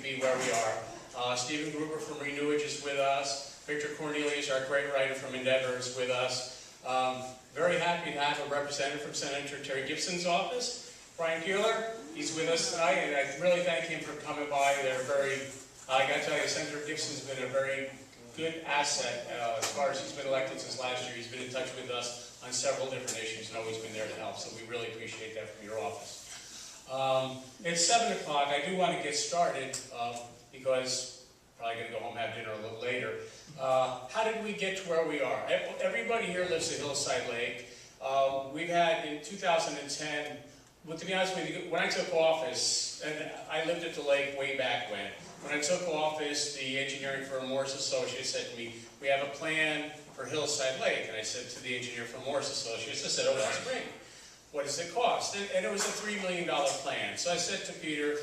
to be where we are. Stephen Gruber from Renewage is with us. Victor Cornelius, our great writer from Endeavor, is with us. Very happy to have a representative from Senator Terry Gibson's office, Brian Keeler. He's with us tonight, and I really thank him for coming by. I got to tell you, Senator Gibson's been a very good asset as far as he's been elected since last year. He's been in touch with us on several different issues and always been there to help, so we really appreciate that from your office. It's 7 o'clock. I do want to get started because I'm probably going to go home and have dinner a little later. How did we get to where we are? Everybody here lives at Hillside Lake. We've had in 2010, well, to be honest with you, when I took office, and I lived at the lake way back when I took office, the engineering firm Morris Associates said to me, we have a plan for Hillside Lake. And I said to the engineer from Morris Associates, I said, oh, that's great. What does it cost? And it was a $3 million plan. So I said to Peter,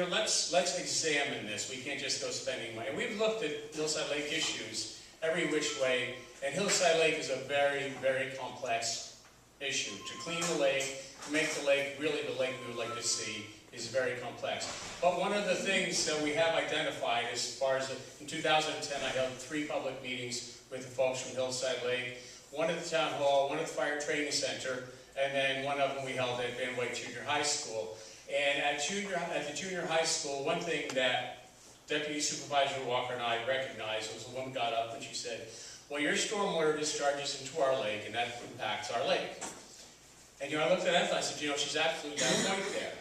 let's examine this. We can't just go spending money. And we've looked at Hillside Lake issues every which way, and Hillside Lake is a very, very complex issue. To clean the lake, to make the lake really the lake we would like to see, is very complex. But one of the things that we have identified as far as in 2010, I held 3 public meetings with the folks from Hillside Lake, one at the town hall, one at the fire training center, and then one of them we held at Van Wyck Junior High School. And at the junior high school, one thing that Deputy Supervisor Walker and I recognized was a woman got up and she said, well, your stormwater discharges into our lake and that impacts our lake. And I looked at that and I said, she's absolutely got a point there.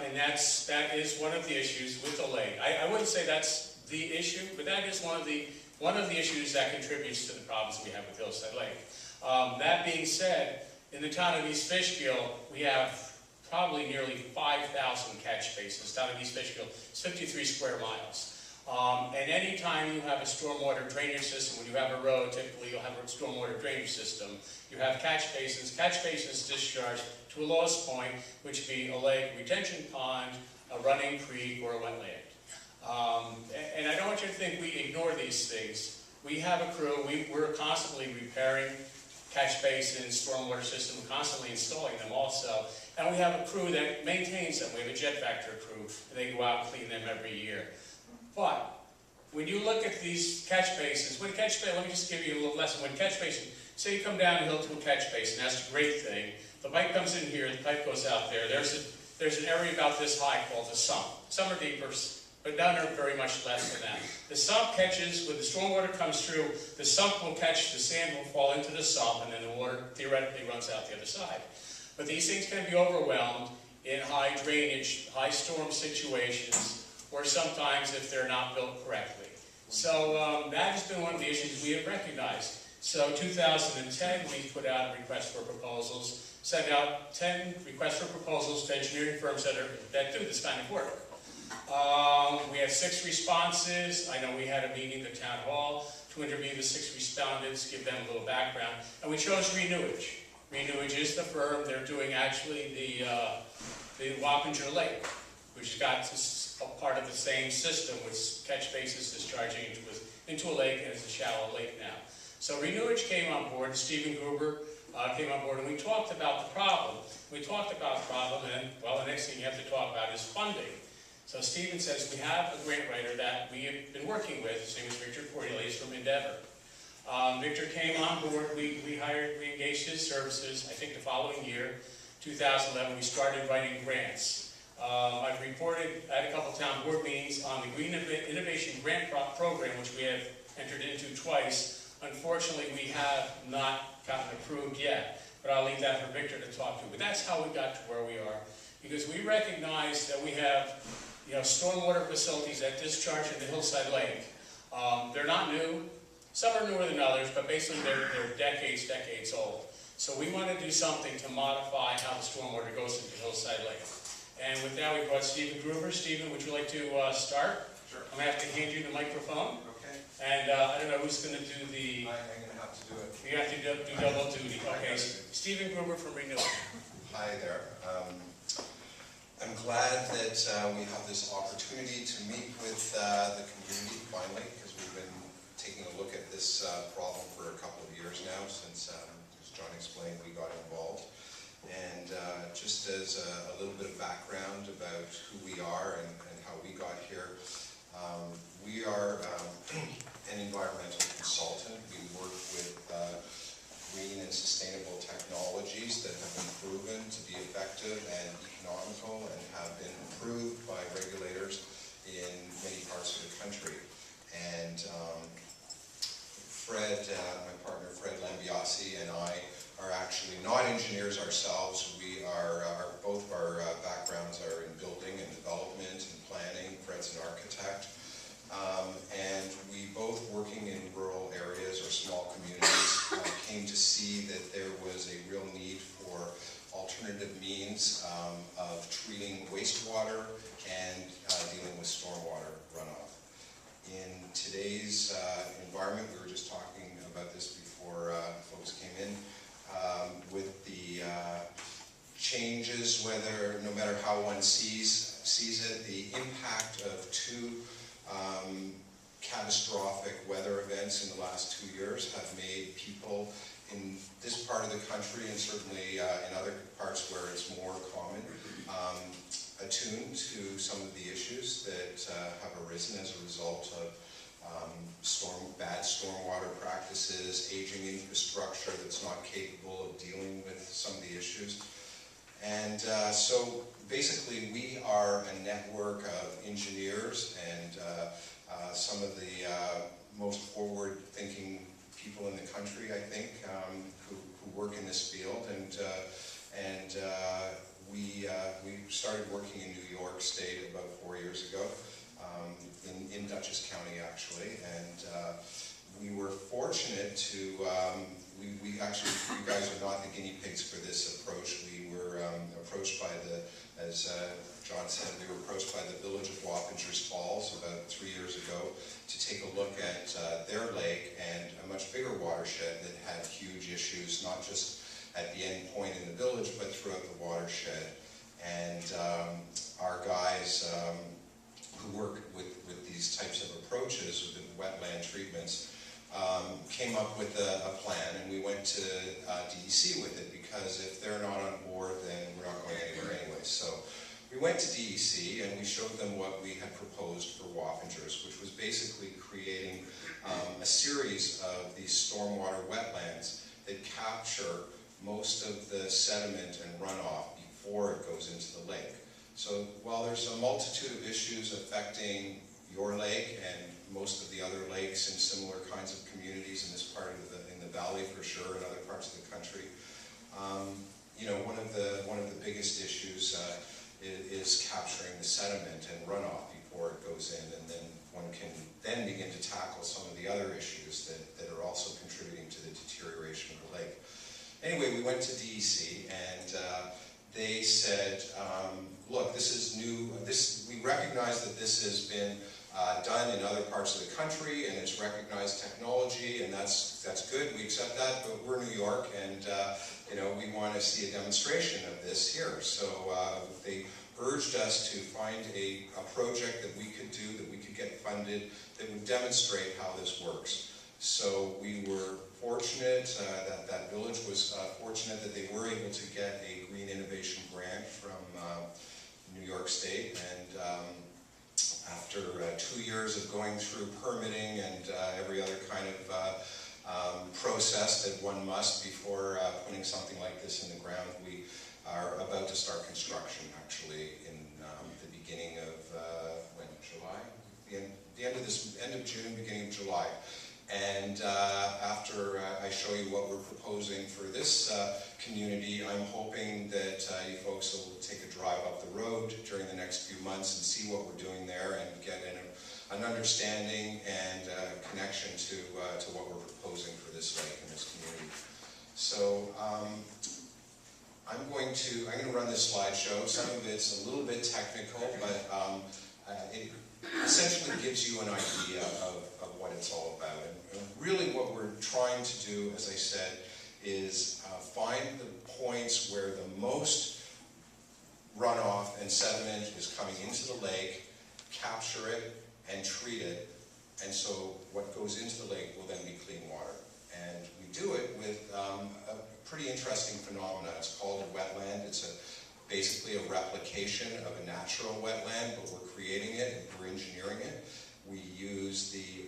And that is one of the issues with the lake. I wouldn't say that's the issue, but that is one of the issues that contributes to the problems we have with Hillside Lake. That being said, in the town of East Fishkill, we have probably nearly 5,000 catch basins. Town of East Fishkill is 53 square miles. And any time you have a stormwater drainage system, when you have a road, typically you'll have a stormwater drainage system. You have catch basins. Catch basins discharge to a lowest point, which would be a lake, retention pond, a running creek, or a wetland. And I don't want you to think we ignore these things. We have a crew. We're constantly repairing catch basins, stormwater system, constantly installing them also. And we have a crew that maintains them. We have a jet factor crew, and they go out and clean them every year. But when you look at these catch basins, let me just give you a little lesson. When catch basin, say you come downhill to a catch basin, that's a great thing. The pipe comes in here, the pipe goes out there. There's an area about this high called a sump. Some are deeper, but none are very much less than that. The sump catches, when the stormwater comes through, the sump will catch, the sand will fall into the sump, and then the water theoretically runs out the other side. But these things can be overwhelmed in high drainage, high storm situations, or sometimes if they're not built correctly. So that has been one of the issues we have recognized. So 2010, we put out a request for proposals, sent out 10 requests for proposals to engineering firms that do this kind of work. We had 6 responses. I know we had a meeting at the town hall to interview the 6 respondents, give them a little background, and we chose Renewage. Renewage is the firm. They're doing actually the Wappinger Lake, which got a part of the same system with catch basins discharging into a lake, and it's a shallow lake now. So Renewage came on board, Stephen Gruber came on board, and we talked about the problem. And, well, the next thing you have to talk about is funding. So Stephen says, we have a grant writer that we have been working with. His name is Victor Cornelius from Endeavor. Victor came on board. We engaged his services, I think the following year, 2011, we started writing grants. I've reported at a couple town board meetings on the Green Innovation Grant Program, which we have entered into twice. Unfortunately, we have not gotten approved yet, but I'll leave that for Victor to talk to. But that's how we got to where we are, because we recognize that we have stormwater facilities that discharge into Hillside Lake. They're not new. Some are newer than others, but basically they're decades old. So we want to do something to modify how the stormwater goes into Hillside Lake. And with that, we brought Stephen Gruber. Stephen, would you like to start? Sure. I'm going to have to hand you the microphone. Okay. And I don't know who's going to do the... I'm going to have to do it. You have to do double duty. Okay. Stephen Gruber from Renewal. Hi there. I'm glad that we have this opportunity to meet with the community finally, because we've been taking a look at this problem for a couple of years now since, as John explained, we got involved. And just as a little bit of background about who we are and how we got here. We are an environmental consultant. We work with green and sustainable technologies that have been proven to be effective and economical and have been approved by regulators in many parts of the country. And Fred, my partner Fred Lambiasi, and I are actually not engineers ourselves. We are, both of our backgrounds are in building and development and planning. Fred's an architect. And we both, working in rural areas or small communities, came to see that there was a real need for alternative means of treating wastewater and dealing with stormwater runoff. In today's environment, we were just talking about this before folks came in, with the changes, no matter how one sees it, the impact of two catastrophic weather events in the last 2 years have made people in this part of the country, and certainly in other parts where it's more common, attuned to some of the issues that have arisen as a result of bad stormwater practices, aging infrastructure that's not capable of dealing with some of the issues. And so basically we are a network of engineers and some of the most forward-thinking people in the country, I think, who work in this field. And we started working in New York State about 4 years ago, in Dutchess County actually, and we were fortunate to, you guys are not the guinea pigs for this approach. We were approached by as John said, we were approached by the village of Wappingers Falls about 3 years ago to take a look at their lake and a much bigger watershed that had huge issues, not just at the end point in the village, but throughout the watershed. And our guys who work with these types of approaches, with wetland treatments, came up with a plan, and we went to DEC with it, because if they're not on board, then we're not going anywhere anyway. So we went to DEC and we showed them what we had proposed for Wappingers, which was basically creating a series of these stormwater wetlands that capture most of the sediment and runoff before it goes into the lake. So while there's a multitude of issues affecting your lake and most of the other lakes in similar kinds of communities in this part of in the valley for sure, and other parts of the country, you know, one of the biggest issues is capturing the sediment and runoff before it goes in, and then one can then begin to tackle some of the other issues that are also contributing to the deterioration of the lake. Anyway, we went to DEC, and they said, look, this is new. We recognize that this has been done in other parts of the country, and it's recognized technology, and that's good. We accept that, but we're New York, and you know, we want to see a demonstration of this here. So they urged us to find a project that we could do, that we could get funded, that would demonstrate how this works. So we were fortunate, that village was fortunate that they were able to get a Green Innovation Grant from New York State, and after 2 years of going through permitting and every other kind of process that one must before putting something like this in the ground, we are about to start construction actually in the beginning of July? The end of June, beginning of July. And after I show you what we're proposing for this community, I'm hoping that you folks will take a drive up the road during the next few months and see what we're doing there, and get an understanding and connection to what we're proposing for this lake and this community. So I'm going to run this slideshow. Some of it's a little bit technical, but it essentially gives you an idea of what it's all about. And really what we're trying to do, as I said, is find the points where the most runoff and sediment is coming into the lake, capture it, and treat it, and so what goes into the lake will then be clean water. And we do it with a pretty interesting phenomenon. It's called a wetland. It's basically a replication of a natural wetland, but we're creating it and we're engineering it. We use the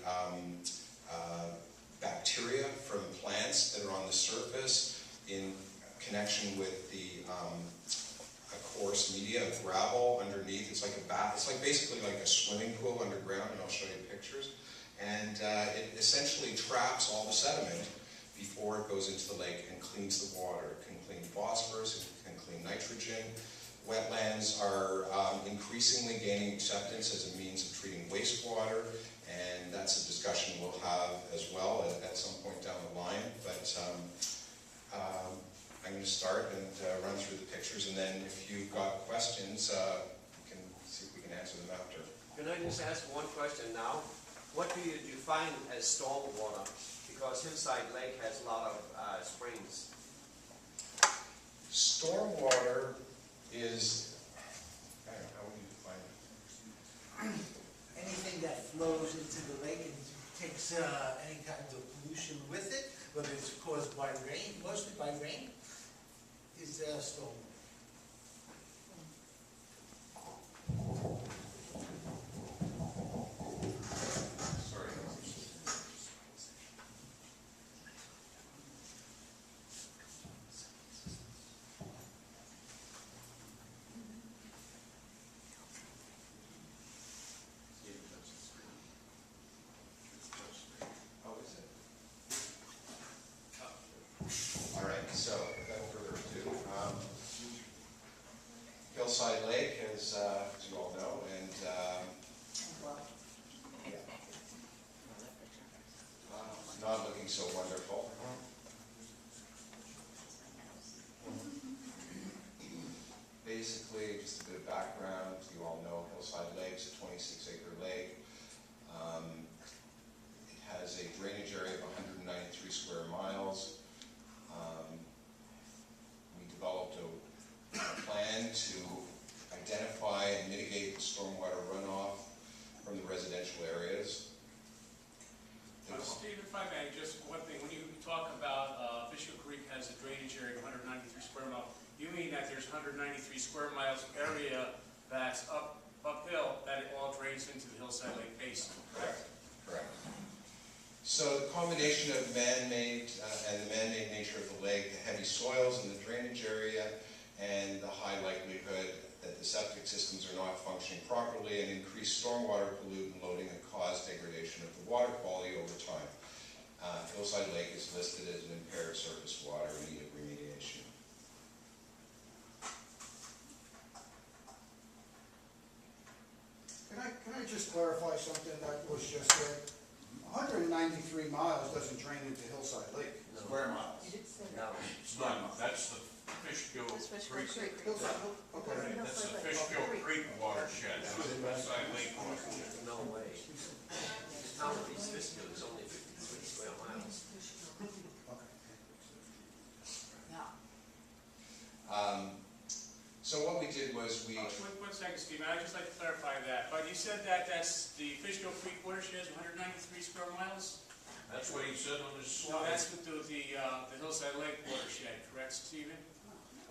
bacteria from plants that are on the surface in connection with the a coarse media of gravel underneath. It's like a bath. It's like basically like a swimming pool underground, and I'll show you pictures. And it essentially traps all the sediment before it goes into the lake and cleans the water. It can clean phosphorus, it can clean nitrogen. Wetlands are increasingly gaining acceptance as a means of treating wastewater, and that's a discussion we'll have as well at some point down the line. But I'm going to start and run through the pictures, and then if you've got questions, we can see if we can answer them after. Can I just ask one question now? What do you define as stormwater? Because Hillside Lake has a lot of springs. Stormwater is, I don't know, how would you define it? Anything that flows into the lake and takes any kind of pollution with it, whether it's caused by rain, mostly by rain, is stormwater. So, without further ado, Hillside Lake, as you all know, and not looking so wonderful. Basically, just a bit of background, you all know Hillside Lake's a 26-acre lake. It has a drainage area of 193 square miles. We developed a plan to identify and mitigate the stormwater runoff from the residential areas. Steve, if I may, just one thing. When you talk about Fishkill Creek has a drainage area of 193 square miles, you mean that there's 193 square miles area that's uphill that it all drains into the Hillside Lake Basin, correct? Correct. So the combination of man-made and the man-made nature of the lake, the heavy soils in the drainage area, and the high likelihood that the septic systems are not functioning properly, and increased stormwater pollutant loading that cause degradation of the water quality over time. Hillside Lake is listed as an impaired surface water in need of remediation. Can I just clarify something that was just said? 193 miles doesn't drain into Hillside Lake. No. Square miles. No. It's not, that's the Fishkill Creek. Hillside, okay. That's the Fishkill Creek watershed, not the Hillside Lake watershed. No way. The town of East Fishkill is only 53 square miles. So what we did was we... One second, Steve. I'd just like to clarify that. But you said that that's the Fishkill Creek watershed, 193 square miles? That's what he said on his No, slide. that's with the Hillside Lake watershed, correct, Stephen?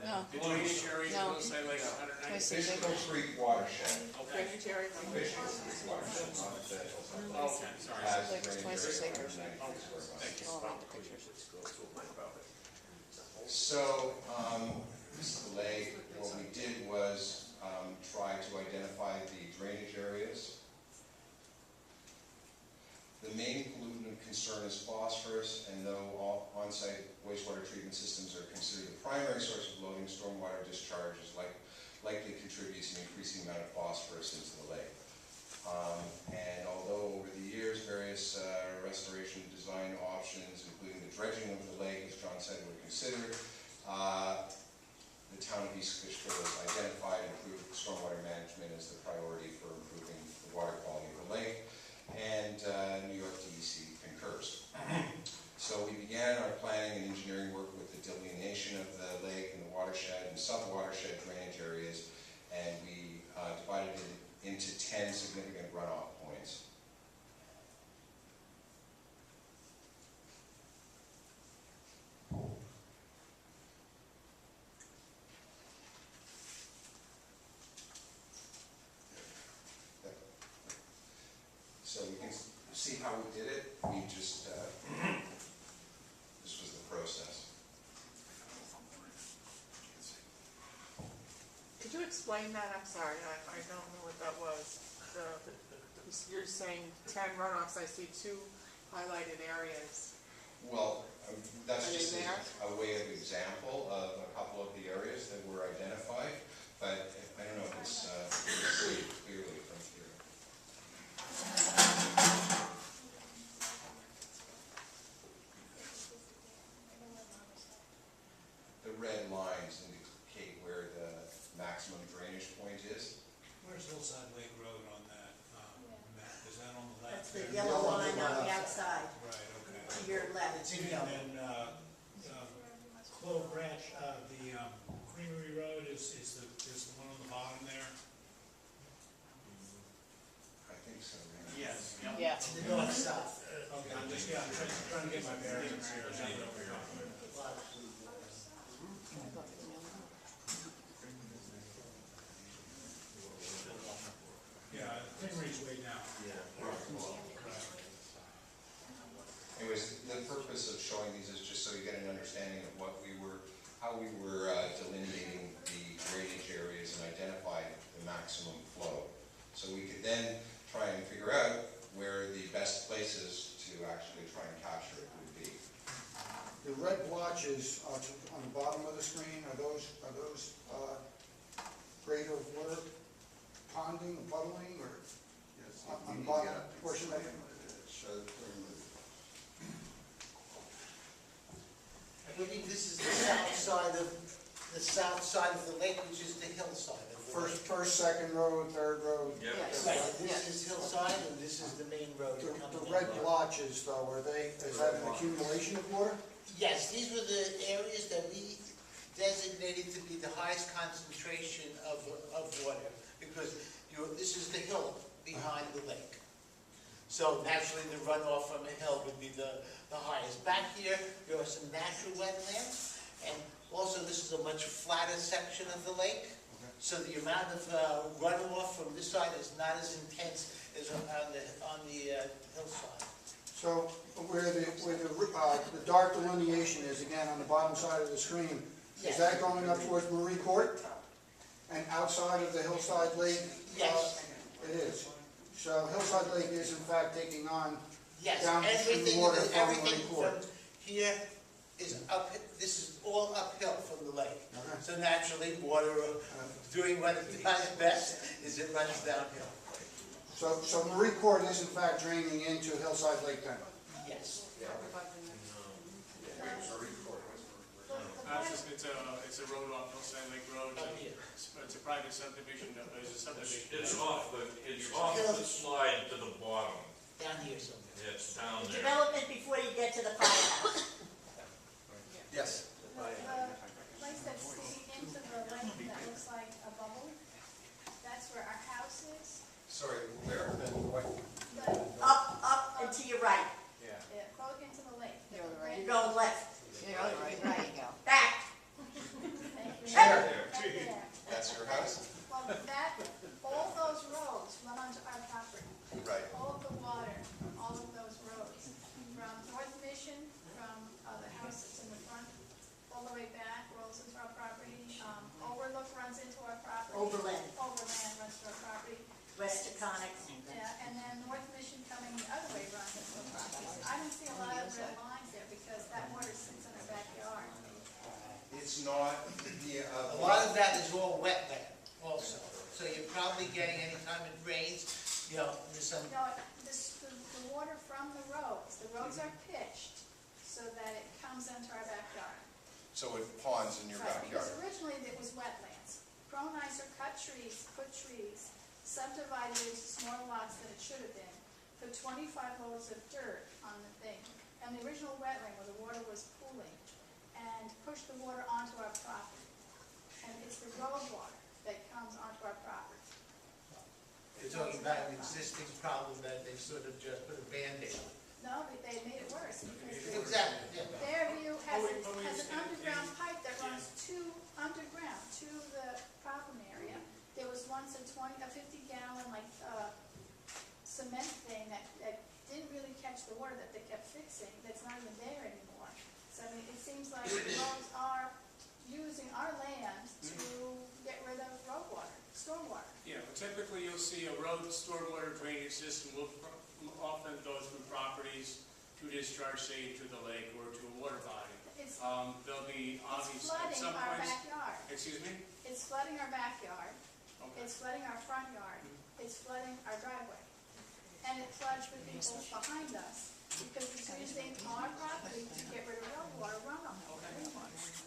No. The drainage area No. of Hillside Lake is 193. Fishkill Creek watershed. Okay. Fishkill Creek watershed, not the Hillside Lake. Okay, sorry. Has Like it's drainage 26 area acres. of 193 square miles. Thank you. I'll read the pictures. So, this is the lake. What we did was try to identify the drainage areas. The main pollutant of concern is phosphorus, and though all on-site wastewater treatment systems are considered the primary source of loading, stormwater discharges likely contributes an increasing amount of phosphorus into the lake. And although over the years various restoration design options, including the dredging of the lake, as John said, were considered, the town of East Fishkill has identified improved stormwater management as the priority for improving the water quality of the lake, and New York DEC concurs. So we began our planning and engineering work with the delineation of the lake and the watershed and sub-watershed drainage areas, and we divided it into 10 significant runoff points. explain that? I'm sorry, I don't know what that was. You're saying 10 runoffs, I see 2 highlighted areas. Well, that's Are they just there? a way of example of a couple of the areas that were identified, but I don't know if it's see clearly from here. The red lines indicate where the maximum drainage point is. Where's Hillside Lake Road on that map? Is that on the That's left the there? yellow line on the outside, Right, okay. to your left. It's in And yellow. then, Clove Branch, the Creamery Road is the one on the bottom there? I think so, right? Yes. Yeah. To the north south. Okay, I'm trying to get my bearings here. Yeah, Creamery's way down. Anyways, the purpose of showing these is just so you get an understanding of how we were delineating the drainage areas and identifying the maximum flow. So we could then try and figure out where the best places to actually try and capture it would be. The red blotches on the bottom of the screen, are those greater water ponding, puddling, or on the bottom portion of it? I believe this is the south side of the lake, which is the hillside of the lake. First, second road, third road. Yes. Right, this is hillside and this is the main road. that comes The in. red blotches though, is that an accumulation of water? Yes, these were the areas that we designated to be the highest concentration of water, because this is the hill behind the lake. So naturally, the runoff from the hill would be the highest. Back here, there are some natural wetlands, and also this is a much flatter section of the lake. So the amount of runoff from this side is not as intense as on the hillside. So where the dark delineation is, again, on the bottom side of the screen, is that going up towards Marie Court? And outside of the Hillside Lake? Yes. It is. So Hillside Lake is in fact taking on Yes, downstream everything water from everything Marie Court. from here is up, this is all uphill from the lake. Okay. So naturally, water, doing what it does best, is it runs downhill. So Marie Court is in fact draining into Hillside Lake then? Yes. It's a road off Hillside Lake Road. Up here. It's a private subdivision, it's a subdivision. It's off the slide to the bottom. Down here somewhere. It's down The there. development before you get to the firehouse. Yes. The place that's sticking into the lake that looks like a bubble, that's where our house is. Sorry, where? What? Up and to your right. Yeah, go into the lake. You're going left. Right. Back. Thank you. Sure. Right there. That's your house? Well, all those roads run onto our property. Right. All of the water, all of those roads, from North Mission, from the house that's in the front, all the way back, rolls into our property. Overlook runs into our property. Overland. Overland runs to our property. West to Conic. Yeah, and then North Mission coming the other way runs into our property. I don't see a lot of red lines there because that water sits in our backyard. It's not, A lot of that is all wetland also. So you're probably getting, anytime it rains, there's some, No, the water from the roads are pitched so that it comes into our backyard. so it ponds in your Right, backyard. because originally it was wetlands. Cronizer cut trees, put trees, subdivided it into smaller lots than it should have been, put 25 loads of dirt on the thing. And the original wetland where the water was pooling, and pushed the water onto our property. And it's the road water that comes onto our property. you're talking about an existing problem that they sort of just put a Band-Aid on. No, but they made it worse because Exactly, yeah. Fairview has an underground pipe that runs underground to the problem area. There was once a 50-gallon cement thing that didn't really catch the water that they kept fixing, that's not even there anymore. So I mean, it seems like the roads are using our land to get rid of road water. typically you'll see a road stormwater drainage system will often go through properties to discharge, say, into the lake or to a water body. It's There'll be obviously at flooding some our points. backyard. Excuse me? It's flooding our backyard. Okay. It's flooding our front yard. It's flooding our driveway. And it floods with people behind us because it's using our property to get rid of road water runoff.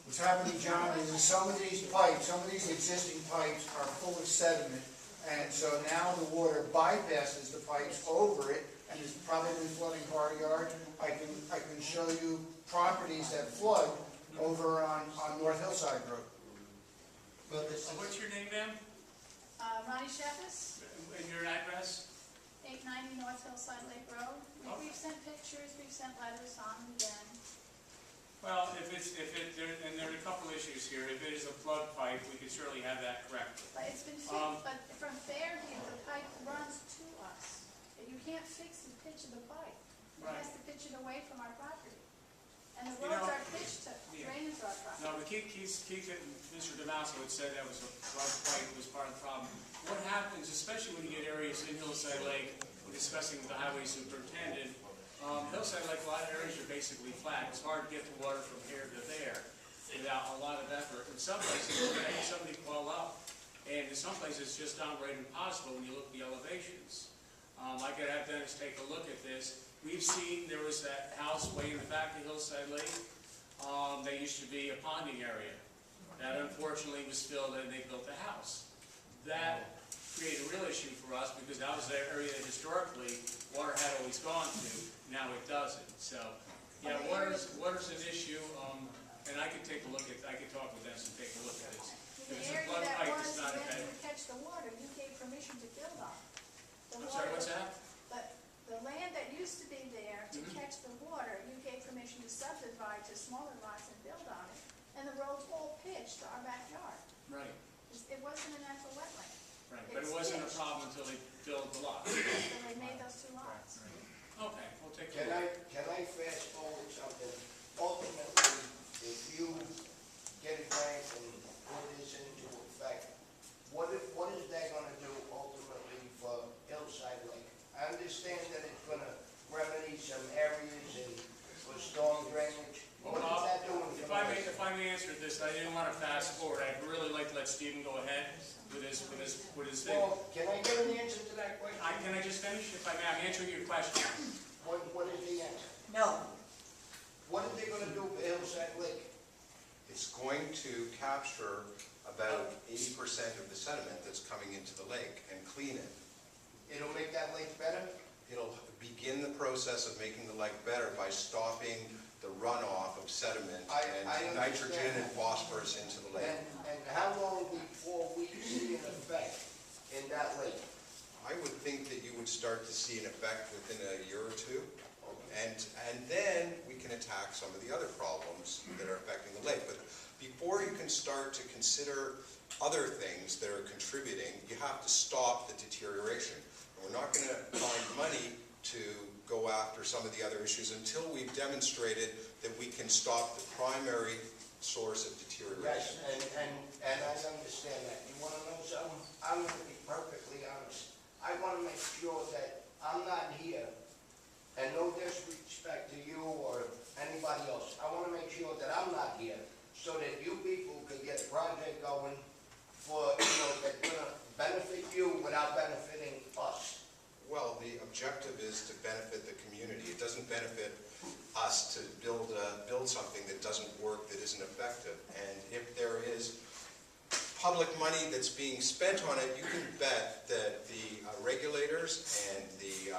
What's happening, John, is some of these pipes, some of these existing pipes are full of sediment, and so now the water bypasses the pipes over it, and is probably flooding our yard. I can show you properties that flood over on North Hillside Road. Well, this is, What's your name, ma'am? Ronnie Sheffis, And your address? 890 North Hillside Lake Road. We've sent pictures, we've sent letters on it again. Well, and there are a couple issues here. If it is a flood pipe, we could certainly have that corrected. But it's been fixed, but from Fairview, the pipe runs to us. And you can't fix the pitch of the pipe. It has to pitch it away from our property. And the roads are pitched to drain into our property. No, but Keith and Mr. DeMasso had said that was a flood pipe was part of the problem. What happens, especially when you get areas in Hillside Lake, we're discussing with the highway superintendent, Hillside Lake, a lot of areas are basically flat. It's hard to get the water from here to there without a lot of effort. In some places, you can have somebody call up, and in some places, it's just downright impossible when you look at the elevations. I could have Dennis take a look at this. We've seen, there was that house way in the back of Hillside Lake. There used to be a ponding area. That unfortunately was filled and they built a house. That created a real issue for us because that was the area that historically water had always gone to. Now it doesn't. So, yeah, water's an issue, and I could take a look at, I could talk with Dennis and take a look at this. The If it's a area flood that pipe, was it's not meant okay. to catch the water, you gave permission to build on. I'm sorry, what's that? But the land that used to be there to Mhm. catch the water, you gave permission to subdivide to smaller lots and build on it. And the roads all pitched to our backyard. Right, It wasn't a natural wetland. right. But it It's wasn't a pitched. problem until they built the lot. So they made those two lots. Okay, we'll take a Can look. I fast forward something? Ultimately, if you get a grant and put this into effect, what is that gonna do ultimately for Hillside Lake? I understand that it's gonna remedy some areas and for storm drainage. What is that doing for us? If I may answer this, I didn't want to fast forward. I'd really like to let Stephen go ahead with his thing. Well, can I get an answer to that question? Can I just finish, if I may? I'm answering your question. What is the answer? No. What are they gonna do for Hillside Lake? It's going to capture about 80% of the sediment that's coming into the lake and clean it. It'll make that lake better? It'll begin the process of making the lake better by stopping the runoff of sediment I and nitrogen understand and that. phosphorus into the lake. And how long before we see an effect in that lake? I would think that you would start to see an effect within a year or two. And then we can attack some of the other problems that are affecting the lake. But before you can start to consider other things that are contributing, you have to stop the deterioration. And we're not going to find money to go after some of the other issues until we've demonstrated that we can stop the primary source of deterioration. Yes, and I understand that. You want to know something? I'm going to be perfectly honest. I want to make sure that I'm not here, and no disrespect to you or anybody else. I want to make sure that I'm not here so that you people can get a project going for, that's going to benefit you without benefiting us. Well, the objective is to benefit the community. It doesn't benefit us to build something that doesn't work, that isn't effective. And if there is public money that's being spent on it, you can bet that the regulators and the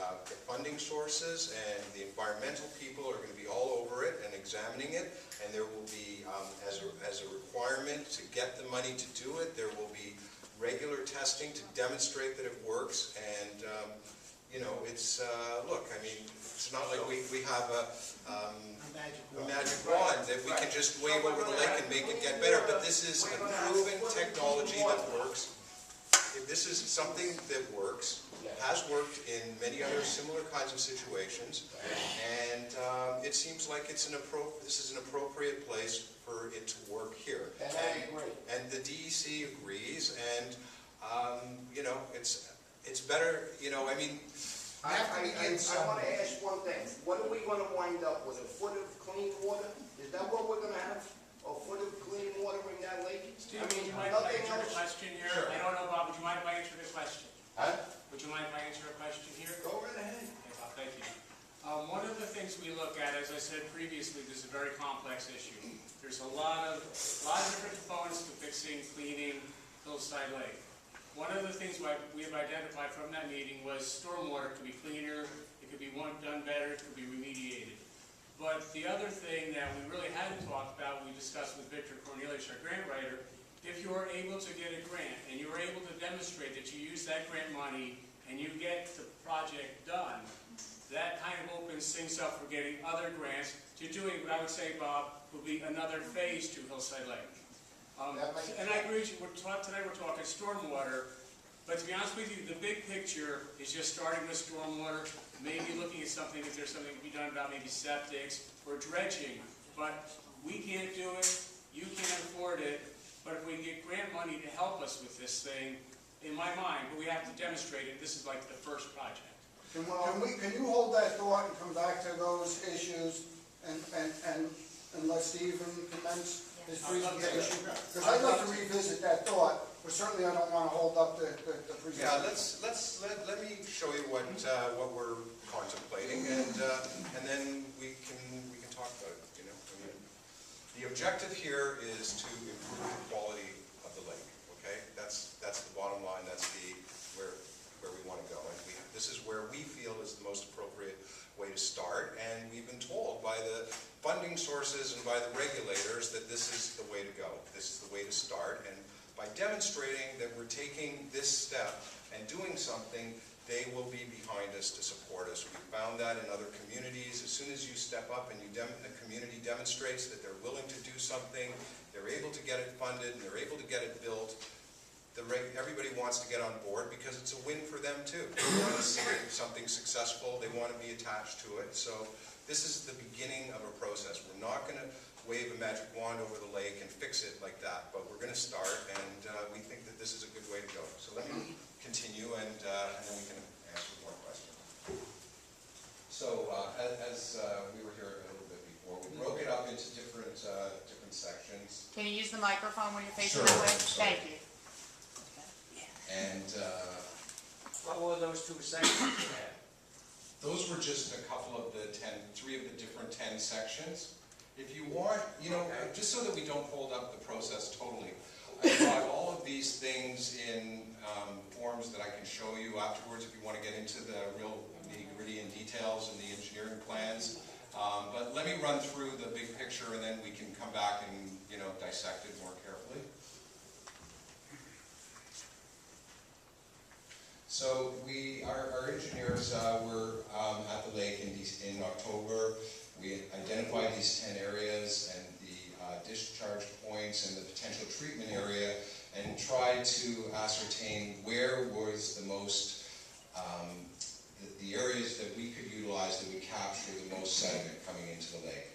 funding sources and the environmental people are going to be all over it and examining it. And there will be, as a requirement to get the money to do it, there will be regular testing to demonstrate that it works. And it's, look, I mean, it's not like we have a magic wand that we can just wave over the lake and make it get better. But this is a proven technology that works. This is something that works, has worked in many other similar kinds of situations, and it seems like this is an appropriate place for it to work here. And I agree. And the DEC agrees, and it's it's better, you know, I mean, I wanna ask one thing, what are we gonna wind up with, a foot of clean water? Is that what we're gonna have, a foot of clean water in that lake? Steve, would you mind if I answer the question here? Sure. I don't know, Bob, would you mind if I answer the question? Huh? Would you mind if I answer a question here? Go right ahead. Okay, Bob, thank you. One of the things we look at, as I said previously, this is a very complex issue. There's a lot of different components to fixing, cleaning Hillside Lake. One of the things we have identified from that meeting was stormwater could be cleaner, it could be done better, it could be remediated. But the other thing that we really hadn't talked about, we discussed with Victor Cornelius, our grant writer, if you are able to get a grant and you are able to demonstrate that you use that grant money and you get the project done, that kind of opens things up for getting other grants to doing what I would say, Bob, will be another phase to Hillside Lake. And I agree with you, tonight we're talking stormwater, but to be honest with you, the big picture is just starting with stormwater, maybe looking at something, if there's something to be done about maybe septics or dredging. But we can't do it, you can't afford it, but if we get grant money to help us with this thing, in my mind, but we have to demonstrate it, this is like the first project. Can you hold that thought and come back to those issues and let Stephen commence his presentation? Because I'd like to revisit that thought, but certainly I don't want to hold up the presentation. yeah, let me show you what we're contemplating, and then we can talk about it, you know. I mean, the objective here is to improve the quality of the lake, okay? That's the bottom line, that's where we want to go. And this is where we feel is the most appropriate way to start, and we've been told by the funding sources and by the regulators that this is the way to go. This is the way to start, and by demonstrating that we're taking this step and doing something, they will be behind us to support us. We found that in other communities. As soon as you step up and the community demonstrates that they're willing to do something, they're able to get it funded, and they're able to get it built, everybody wants to get on board because it's a win for them too. They want to see something successful, they want to be attached to it. So this is the beginning of a process. We're not going to wave a magic wand over the lake and fix it like that, but we're going to start, and we think that this is a good way to go. So let me continue, and then we can answer more questions. So as we were here a little bit before, we broke it up into different sections. Can you use the microphone when you're facing Sure, that way? I'm sorry. Thank you. And What were those two sections you had? those were just a couple of three of the different 10 sections. If you want, you know, just so that we don't hold up the process totally, I brought all of these things in forms that I can show you afterwards if you want to get into the real nitty-gritty and details and the engineering plans. But let me run through the big picture, and then we can come back and, you know, dissect it more carefully. So our engineers were at the lake in October. We identified these 10 areas and the discharge points and the potential treatment area, and tried to ascertain where was the most, the areas that we could utilize that would capture the most sediment coming into the lake.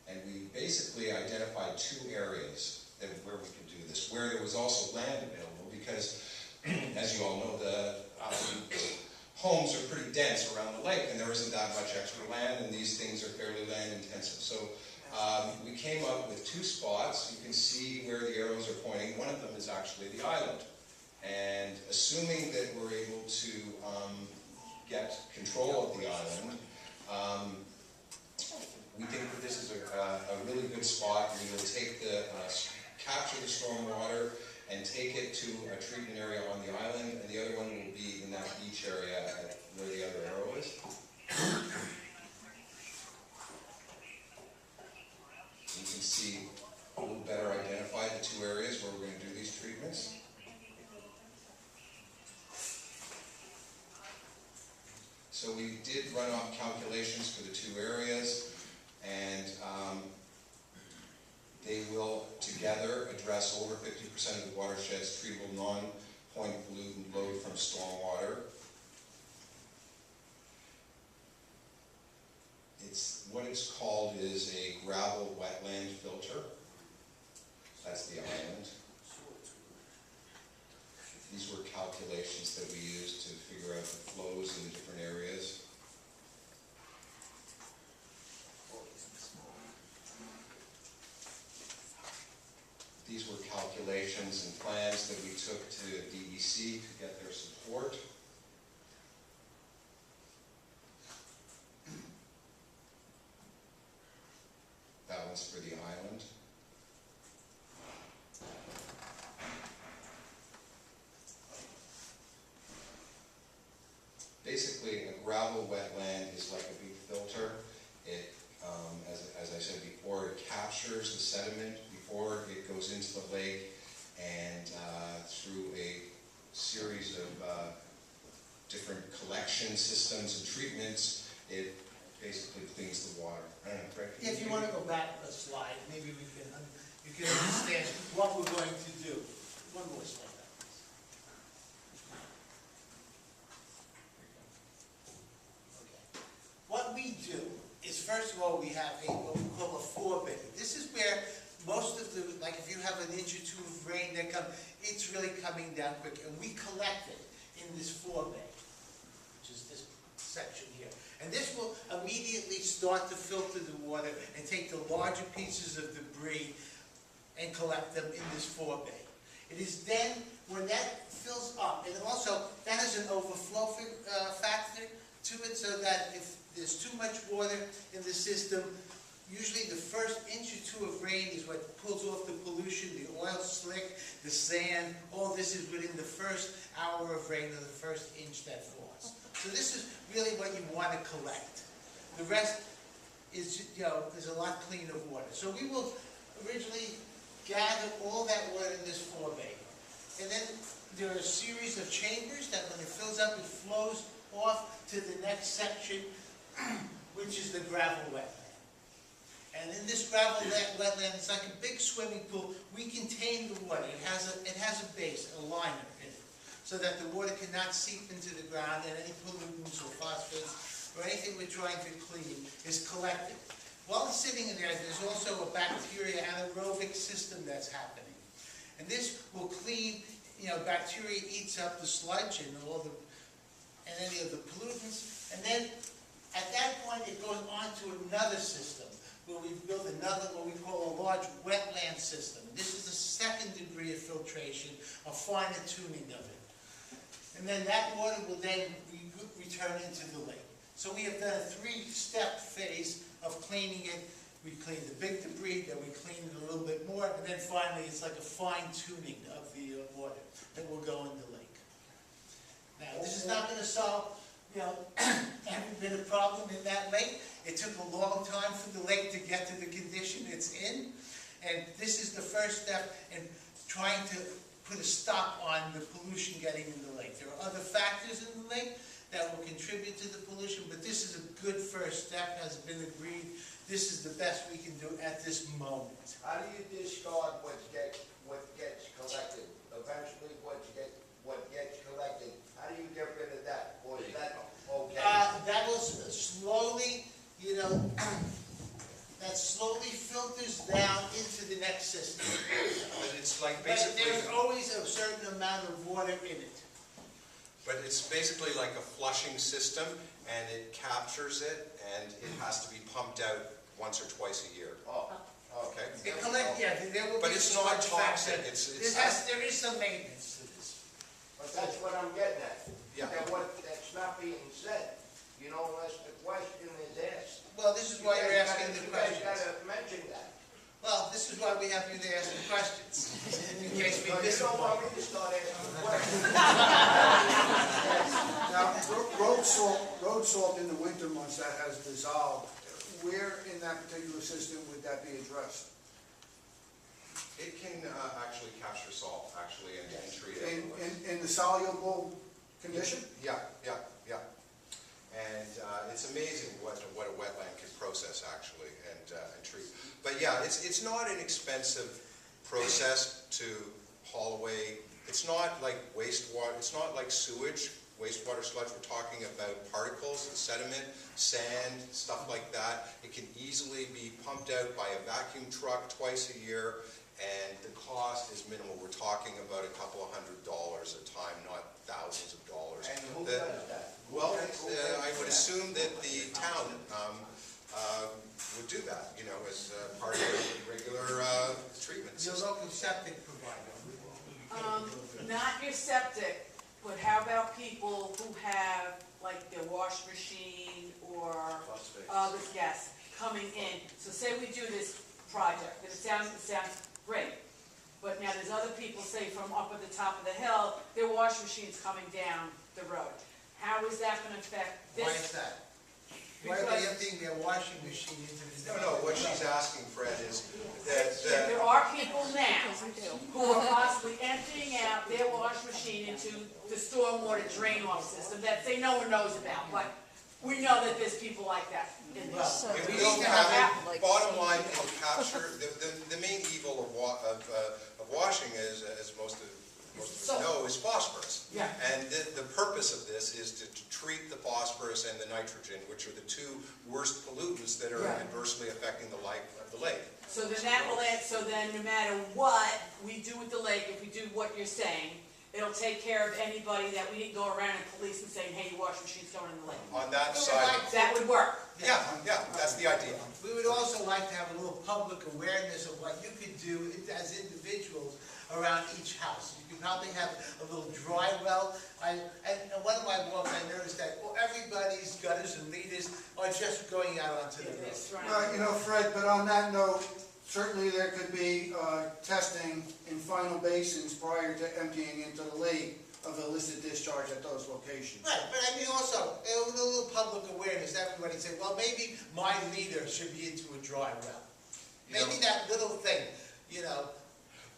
And we basically identified 2 areas where we could do this, where there was also land available, because as you all know, the homes are pretty dense around the lake, and there isn't that much extra land, and these things are fairly land intensive. So we came up with 2 spots. You can see where the arrows are pointing. One of them is actually the island. And assuming that we're able to get control of the island, we think that this is a really good spot. We will take capture the storm water and take it to a treatment area on the island, and the other one will be in that beach area where the other arrow is. You can see a little better identify the 2 areas where we're going to do these treatments. So we did run off calculations for the 2 areas, and they will together address over 50% of the watershed's treatable non-point pollutant load from stormwater. What it's called is a gravel wetland filter. That's the island. methods that we use to figure out the flows in different areas. These were calculations and plans that we took to DEC to get their support. That one's for the island. Basically, a gravel wetland is like a big filter. It, as I said before, it captures the sediment before it goes into the lake, and through a series of different collection systems and treatments, it basically cleans the water. I don't know, Craig? If you want to go back a slide, maybe you can understand what we're going to do. One more slide. What we do is, first of all, we have what we call a forebay. This is where most of the, like if you have an inch or two of rain that comes, it's really coming down quick. And we collect it in this forebay, which is this section here. And this will immediately start to filter the water and take the larger pieces of debris and collect them in this forebay. It is then, when that fills up, and also that has an overflow factor to it, so that if there's too much water in the system, usually the first inch or two of rain is what pulls off the pollution, the oil slick, the sand, all this is within the first hour of rain or the first inch that falls. So this is really what you want to collect. The rest is, is a lot cleaner water. So we will originally gather all that water in this forebay. And then there are a series of chambers that when it fills up, it flows off to the next section, which is the gravel wetland. And in this gravel wetland, it's like a big swimming pool. We contain the water. It has a base, a liner in it, so that the water cannot seep into the ground, and any pollutants or phosphates or anything we're trying to clean is collected. While it's sitting in there, there's also a bacteria anaerobic system that's happening. And this will clean, bacteria eats up the sludge and and any of the pollutants. And then at that point, it goes on to another system where we build another, what we call a large wetland system. This is the second degree of filtration, a finer tuning of it. And then that water will then return into the lake. So we have done a three-step phase of cleaning it. We clean the big debris, then we clean it a little bit more, and then finally it's like a fine-tuning of the water that will go in the lake. Now, this is not going to solve, every bit of problem in that lake. It took a long time for the lake to get to the condition it's in, and this is the first step in trying to put a stop on the pollution getting in the lake. There are other factors in the lake that will contribute to the pollution, but this is a good first step, has been agreed. This is the best we can do at this moment. How do you discard what gets collected? Eventually, what gets collected, how do you get rid of that? Or is that okay? That will slowly, that slowly filters down into the next system. But it's like But basically, there's always a certain amount of water in it. but it's basically like a flushing system, and it captures it, and it has to be pumped out once or twice a year. Oh, okay. There will But be it's a not sludge factor. toxic. There is some maintenance to this. But that's what I'm getting at. Yeah. That's not being said, unless the question is asked. Well, this is why you're asking the You guys questions. gotta mention that. Well, this is why we have you to ask the questions, in case we So you don't want disappoint. me to start asking questions. Now, road salt in the winter months that has dissolved, where in that particular system would that be addressed? It can actually capture salt, actually, and treat it. In the soluble condition? Yeah. And it's amazing what a wetland can process, actually, and treat. But yeah, it's not an expensive process to haul away. It's not like wastewater, it's not like sewage, wastewater sludge. We're talking about particles and sediment, sand, stuff like that. It can easily be pumped out by a vacuum truck twice a year, and the cost is minimal. We're talking about a couple of $100 a time, not thousands of dollars. And who does that? Well, I would assume that the town would do that, you know, as part of their regular treatment Your system. local septic provider. Not your septic, but how about people who have like their wash machine or yes, coming in. So say we do this project, and it sounds great. But now there's other people, say from up at the top of the hill, their wash machine's coming down the road. How is that gonna affect this? Why is that? Why are they emptying their washing machine into the... No, what she's asking, Fred, is that There are people now who are possibly emptying out their wash machine into the stormwater drain off system that say no one knows about, but we know that there's people like that in there. if we don't have it, bottom line, we'll capture, the main evil of washing is, as most of us know, is phosphorus. Yeah. And the purpose of this is to treat the phosphorus and the nitrogen, which are the two worst pollutants that are adversely affecting the life of the lake. So then that will add, so then no matter what we do with the lake, if we do what you're saying, it'll take care of anybody that we didn't go around and police and saying, hey, your wash machine's going in the lake. On that side, That would work. yeah, that's the idea. We would also like to have a little public awareness of what you could do as individuals around each house. You could probably have a little dry well. And one of my walks, I noticed that everybody's gutters and leaders are just going out onto the road. You know, Fred, but on that note, certainly there could be testing in final basins prior to emptying into the lake of illicit discharge at those locations. Right, but I mean also, a little public awareness, everybody say, well, maybe my leader should be into a dry well. Maybe that little thing, you know.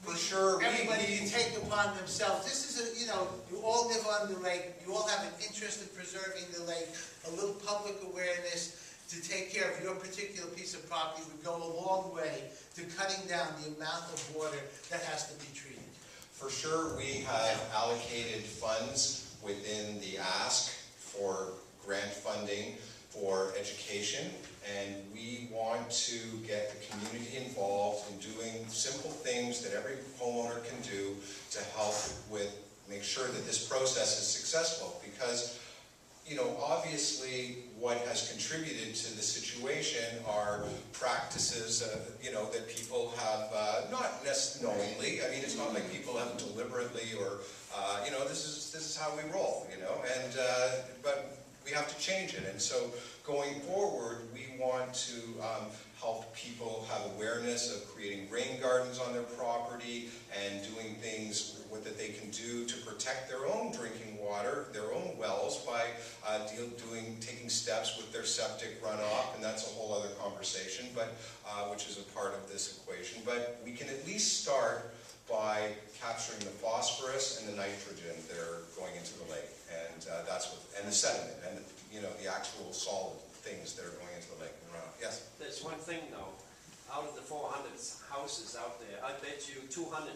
For sure, Everybody can take upon themselves. This is you know, you all live on the lake, you all have an interest in preserving the lake. A little public awareness to take care of your particular piece of property would go a long way to cutting down the amount of water that has to be treated. For sure, we have allocated funds within the ask for grant funding for education, and we want to get the community involved in doing simple things that every homeowner can do to help make sure that this process is successful. Because, you know, obviously what has contributed to the situation are practices, you know, that people have not necessarily knowingly. I mean, it's not like people have deliberately or, you know, this is how we roll, you know, and but we have to change it. And so going forward, we want to help people have awareness of creating rain gardens on their property and doing things that they can do to protect their own drinking water, their own wells, by taking steps with their septic runoff, and that's a whole other conversation, but which is a part of this equation. But we can at least start by capturing the phosphorus and the nitrogen that are going into the lake, and and the sediment and the actual solid things that are going into the lake and runoff. Yes. There's one thing though, out of the 400 houses out there, I bet you 250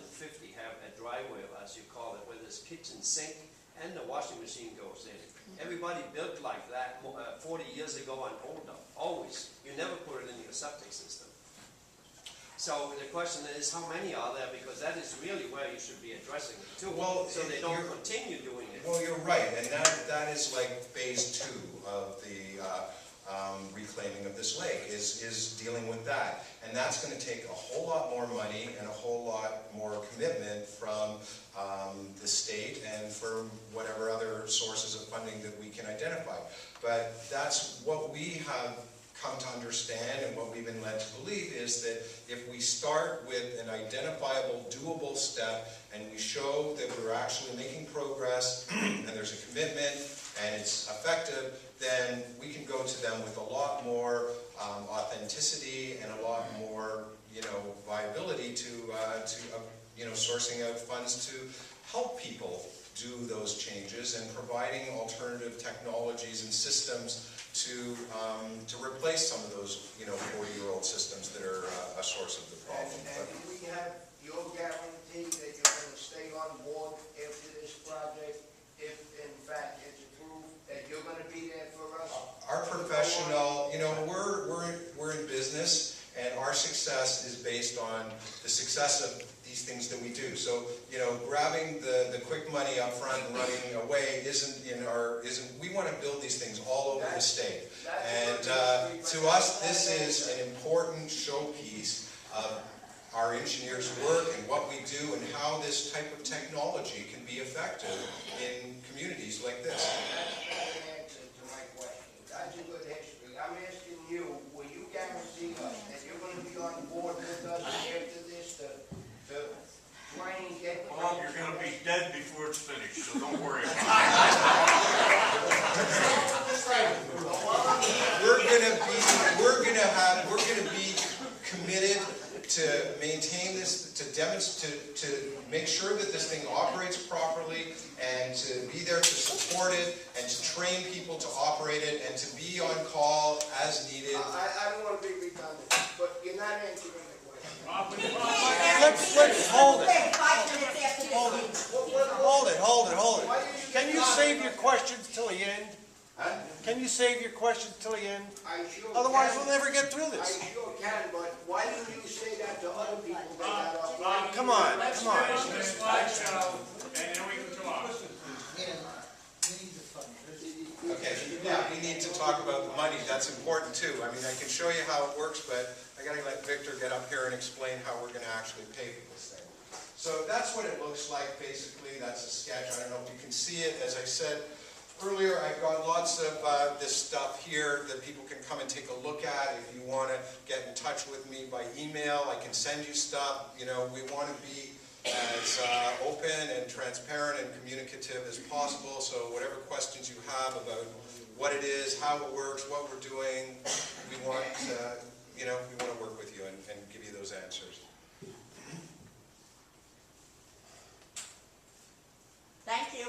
have a driveway, as you call it, where there's kitchen sink and the washing machine goes in. Everybody built like that 40 years ago and older, always. You never put it in your septic system. So the question is, how many are there? Because that is really where you should be addressing it too, so they don't continue doing it. Well, you're right, and that is like phase 2 of the reclaiming of this lake, is dealing with that. And that's going to take a whole lot more money and a whole lot more commitment from the state and from whatever other sources of funding that we can identify. But that's what we have come to understand, and what we've been led to believe is that if we start with an identifiable, doable step, and we show that we're actually making progress, and there's a commitment, and it's effective, then we can go to them with a lot more authenticity and a lot more, viability to sourcing out funds to help people do those changes and providing alternative technologies and systems to replace some of those 40-year-old systems that are a source of the problem. And we have your guarantee that you're going to stay on board after this project, if in fact it's approved, that you're going to be there for us? Our professional, we're in business, and our success is based on the success of these things that we do. So, you know, grabbing the quick money up front and running away we want to build these things all over the state. And to us, this is an important showpiece of our engineers' work and what we do and how this type of technology can be effective in communities like this. That's not an answer to my question. That's a good history. I'm asking you, will you guarantee us that you're going to be on board with us after this to try and get the... Bob, you're gonna be dead before it's finished, so don't worry about it. We're gonna be committed to maintain this, to make sure that this thing operates properly, and to be there to support it, and to train people to operate it, and to be on call as needed. I don't want to be redundant, but you're not answering the question. Let's hold it. 5 minutes after this meeting. Hold it. Can you save your questions till the end? Huh? Can you save your questions till the end? I sure Otherwise, can. we'll never get through I this. sure can, but why didn't you say that to other people that got off? Come on, Let's come on. finish this slideshow, and then we can talk. Okay, yeah, we need to talk about the money, that's important too. I mean, I can show you how it works, but I gotta let Victor get up here and explain how we're gonna actually pay for this thing. So that's what it looks like, basically. That's a sketch. I don't know if you can see it. As I said earlier, I've got lots of this stuff here that people can come and take a look at. If you want to get in touch with me by email, I can send you stuff. You know, we want to be as open and transparent and communicative as possible. So whatever questions you have about what it is, how it works, what we're doing, we want to, we want to work with you and give you those answers. Thank you.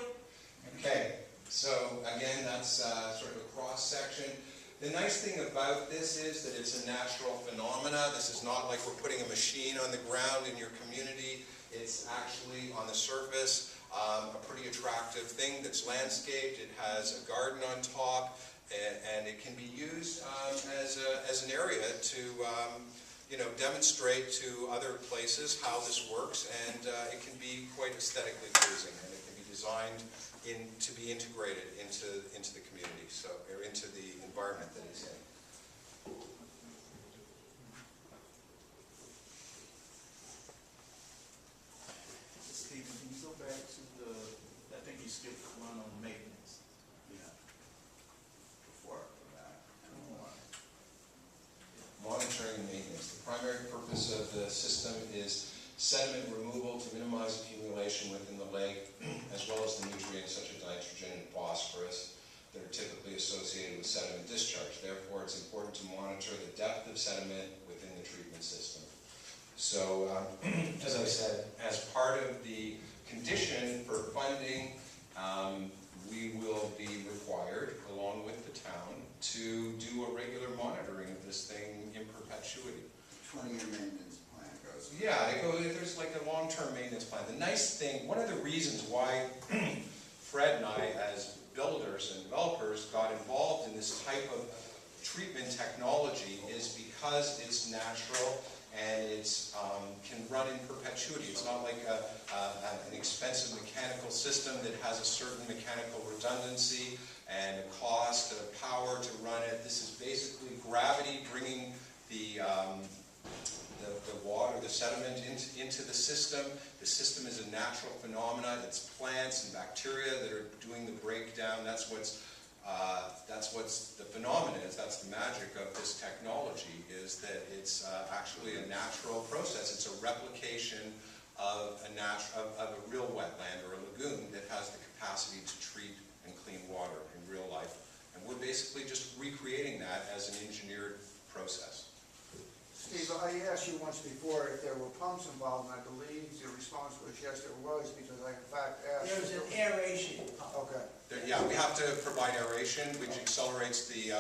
Okay, so again, that's sort of a cross-section. The nice thing about this is that it's a natural phenomena. This is not like we're putting a machine on the ground in your community. It's actually on the surface, a pretty attractive thing that's landscaped. It has a garden on top, and it can be used as an area to demonstrate to other places how this works, and it can be quite aesthetically pleasing, and it can be designed to be integrated into the community, or into the environment that it's in. Stephen, can you go back to I think you skipped one on maintenance. Yeah. Before that. Monitoring and maintenance. The primary purpose of the system is sediment removal to minimize accumulation within the lake, as well as the nutrients such as nitrogen and phosphorus that are typically associated with sediment discharge. Therefore, it's important to monitor the depth of sediment within the treatment system. So, as I said, as part of the condition for funding, we will be required, along with the town, to do a regular monitoring of this thing in perpetuity. 20-year maintenance plan goes. Yeah, there's like a long-term maintenance plan. The nice thing, one of the reasons why Fred and I, as builders and developers, got involved in this type of treatment technology is because it's natural and it's can run in perpetuity. It's not like an expensive mechanical system that has a certain mechanical redundancy and a cost of power to run it. This is basically gravity bringing the water, the sediment into the system. The system is a natural phenomenon. It's plants and bacteria that are doing the breakdown. That's what's the phenomenon is. That's the magic of this technology, is that it's actually a natural process. It's a replication of a real wetland or a lagoon that has the capacity to treat and clean water in real life. And we're basically just recreating that as an engineered process. Steve, I asked you once before if there were pumps involved, and I believe your response was yes, there was, because I in fact asked. There's an aeration pump. Okay. Yeah, we have to provide aeration, which accelerates the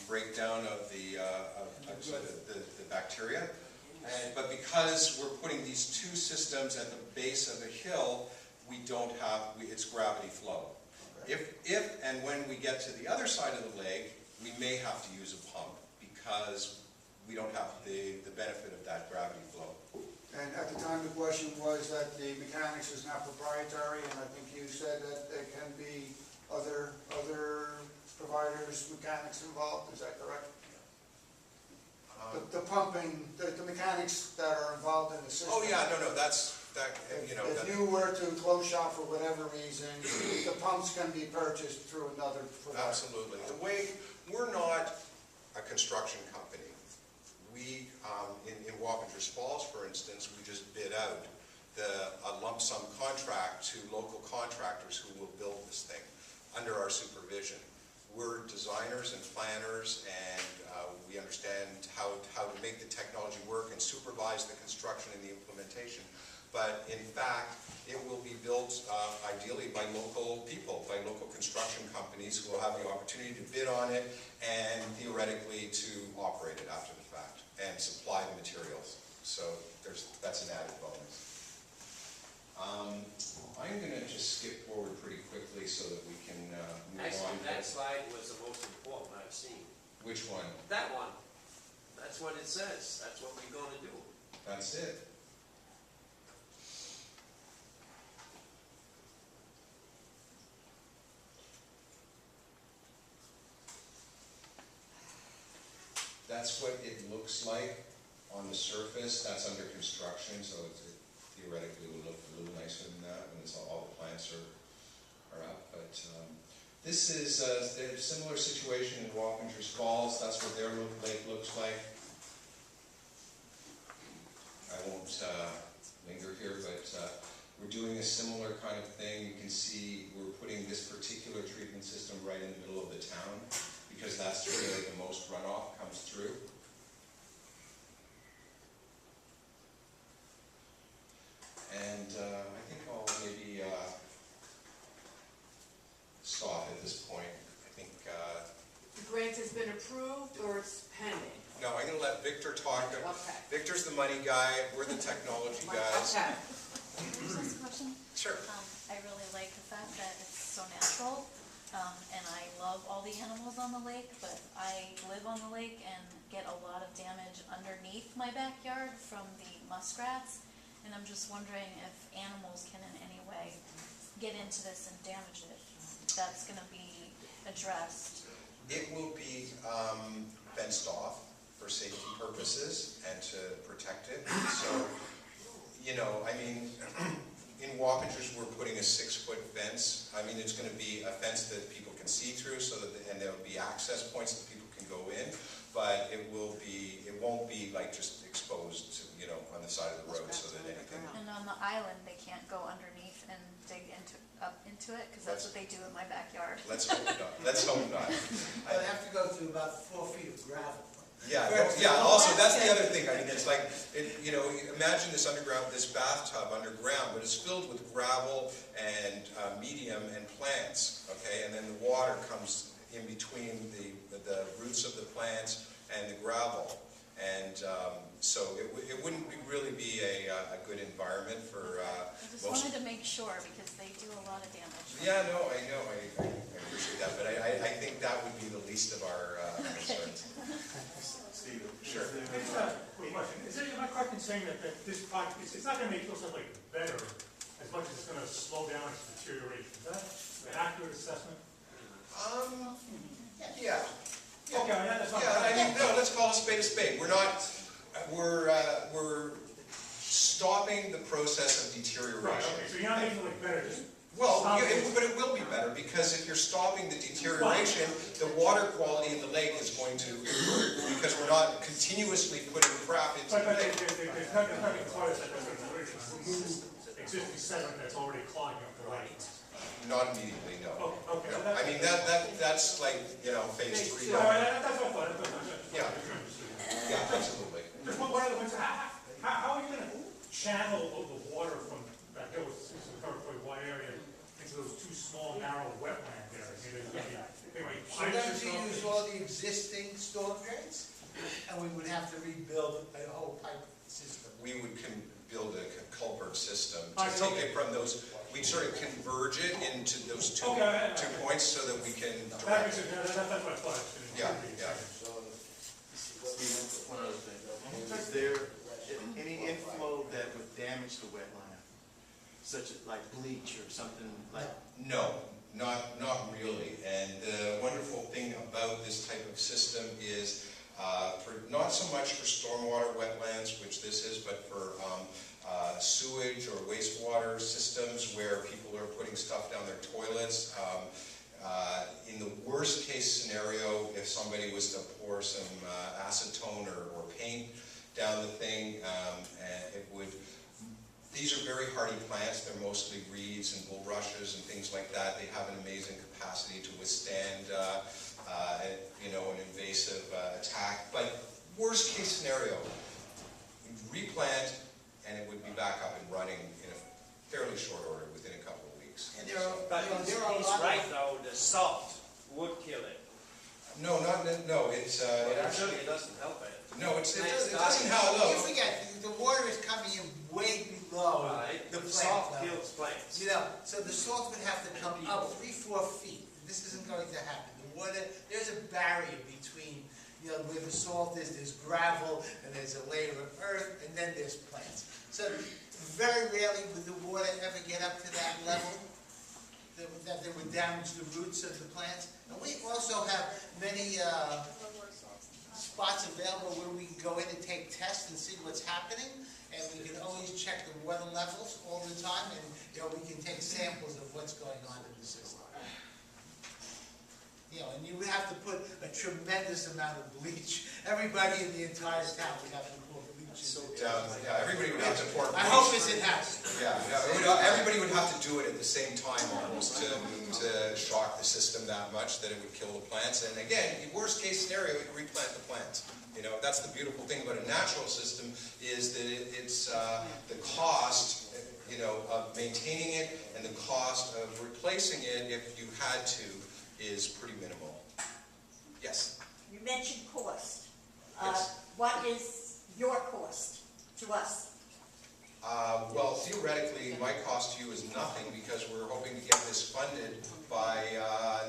breakdown of the bacteria. But because we're putting these two systems at the base of the hill, we don't have, it's gravity flow. Okay. If and when we get to the other side of the lake, we may have to use a pump, because we don't have the benefit of that gravity flow. And at the time, the question was that the mechanics is not proprietary, and I think you said that there can be other providers, mechanics involved, is that correct? The pumping, the mechanics that are involved in the system. Oh, yeah, no, that's, you know. If you were to close shop for whatever reason, the pumps can be purchased through another provider. Absolutely. The way, we're not a construction company. We, in Wappingers Falls, for instance, we just bid out a lump sum contract to local contractors who will build this thing under our supervision. We're designers and planners, and we understand how to make the technology work and supervise the construction and the implementation. But in fact, it will be built ideally by local people, by local construction companies who will have the opportunity to bid on it and theoretically to operate it after the fact and supply the materials. So that's an added bonus. I'm going to just skip forward pretty quickly so that we can move on. Actually, that slide was the most important I've seen. Which one? That one. That's what it says. That's what we're going to do. That's it. That's what it looks like on the surface. That's under construction, so it theoretically will look a little nicer than that when it's all the plants are up. But this is a similar situation in Wappingers Falls. That's what their lake looks like. I won't linger here, but we're doing a similar kind of thing. You can see we're putting this particular treatment system right in the middle of the town, because that's where the most runoff comes through. And I think I'll maybe stop at this point. I think... The grant has been approved or it's pending? No, I'm going to let Victor talk. Okay. Victor's the money guy. We're the technology guys. Okay. Can I ask a question? Sure. I really like the fact that it's so natural, and I love all the animals on the lake, but I live on the lake and get a lot of damage underneath my backyard from the muskrats, and I'm just wondering if animals can in any way get into this and damage it. That's going to be addressed. It will be fenced off for safety purposes and to protect it. So, you know, I mean, in Wappingers, we're putting a 6-foot fence. I mean, it's going to be a fence that people can see through, so that and there will be access points that people can go in. But it won't be like just exposed, you know, on the side of the road, so that anything. And on the island, they can't go underneath and dig up into it, because that's what they do in my backyard. Let's hope not. Let's hope not. They have to go through about 4 feet of gravel. Yeah, yeah. Also, that's the other thing. I mean, it's like, you know, imagine this bathtub underground, but it's filled with gravel and medium and plants. Okay, and then the water comes in between the roots of the plants and the gravel, and so it wouldn't really be a good environment for. I just wanted to make sure, because they do a lot of damage. Yeah, no, I know. I appreciate that, but I think that would be the least of our concerns. Steve? Sure. It's a quick question. Am I correct in saying that this project, it's not going to make Hillside Lake better as much as it's going to slow down its deterioration? Is that an accurate assessment? Yeah. Okay, that's fine. Yeah, I mean, no, let's call a spade. We're not, we're stopping the process of deterioration. Right, okay, so you're not making it better, just... Well, but it will be better, because if you're stopping the deterioration, the water quality in the lake is going to improve, because we're not continuously putting crap into the lake. There's nothing required that remove existing sediment that's already clogging up the lake. Not immediately, no. Oh, okay. No. I mean, that's like, you know, phase 3. All right, that's what I thought. Yeah. Yeah, absolutely. Just one other question. How are you going to channel the water from that hill, which is a very wide area, into those two small, narrow wetland areas? Sometimes you use all the existing storm drains, and we would have to rebuild a whole pipe system. We would build a culvert system to take it from those. We'd sort of converge it into those two points so that we can direct it. That's what I thought. Yeah, yeah. Steve, one other thing. such as like bleach or something like? No, not really. And the wonderful thing about this type of system is not so much for stormwater wetlands, which this is, but for sewage or wastewater systems where people are putting stuff down their toilets. In the worst case scenario, if somebody was to pour some acetone or paint down the thing, and it would. These are very hardy plants. They're mostly reeds and bulrushes and things like that. They have an amazing capacity to withstand, an invasive attack. But worst case scenario, replant, and it would be back up and running in a fairly short order, within a couple of weeks. And there are, But there are a he's lot right of, though, the salt would kill it. No, it's Well, it actually. it doesn't help it. No, it Nice doesn't starting. help. you forget, the water is coming in way below Right, the the plant salt level. kills plants. You know, so the salt would have to come And up people. 3-4 feet. This isn't going to happen. The water, there's a barrier between, where the salt is, there's gravel, and there's a layer of earth, and then there's plants. So very rarely would the water ever get up to that level, that they would damage the roots of the plants. And we also have many spots available where we can go in and take tests and see what's happening. And we can always check the water levels all the time, and we can take samples of what's going on in the system. And you would have to put a tremendous amount of bleach. Everybody in the entire town would have to pour bleach. Yeah, everybody would have to pour. I hope it's in-house. Everybody would have to do it at the same time almost to shock the system that much that it would kill the plants. And again, the worst case scenario, you replant the plants. That's the beautiful thing about a natural system is that it's the cost, of maintaining it and the cost of replacing it if you had to is pretty minimal. Yes? You mentioned cost. Yes. What is your cost to us? Well, theoretically, my cost to you is nothing because we're hoping to get this funded by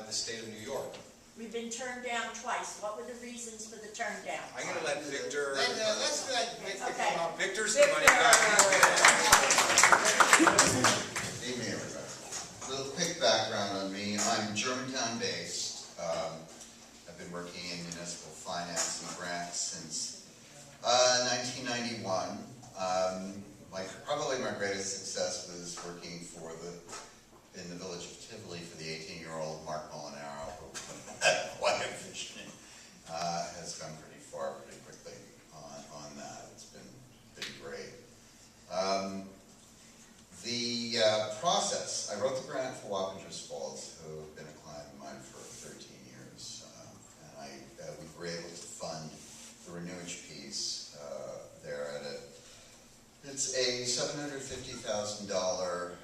the state of New York. We've been turned down twice. What were the reasons for the turn down? I'm going to let Victor... Let's let Victor Okay. come up. Victor's the money guy. Good evening, everybody. A little quick background on me. I'm Germantown-based. I've been working in municipal finance and grants since 1991. Probably my greatest success was working in the village of Tivoli for the 18-year-old Mark Molinaro, who quite a vision has gone pretty far pretty quickly on that. It's been great. The process, I wrote the grant for Wappingers Falls, who have been a client of mine for 13 years, and we were able to fund the renewage piece there it's a $750,000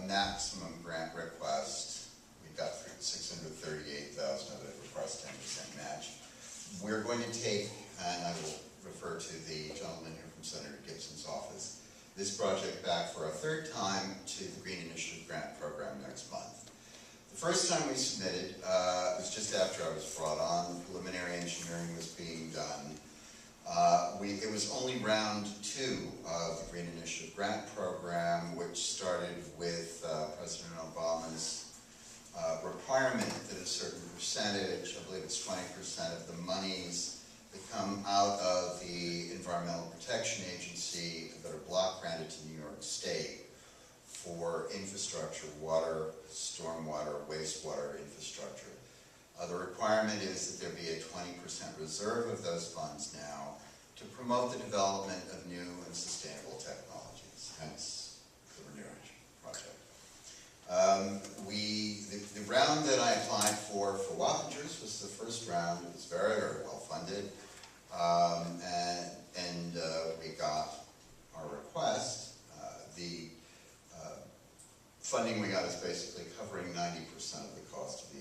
maximum grant request. We got $638,000 of it, requires 10% match. We're going to take, and I will refer to the gentleman here from Senator Gibson's office, this project back for a third time to the Green Initiative Grant Program next month. The first time we submitted was just after I was brought on. The preliminary engineering was being done. It was only round 2 of the Green Initiative Grant Program, which started with President Obama's requirement that a certain percentage, I believe it's 20% of the monies that come out of the Environmental Protection Agency that are block granted to New York State for infrastructure, water, stormwater, wastewater infrastructure. The requirement is that there be a 20% reserve of those funds now to promote the development of new and sustainable technologies, hence the Renewage project. The round that I applied for Wappingers was the first round. It was very, very well funded, and we got our request. The funding we got is basically covering 90% of the cost of the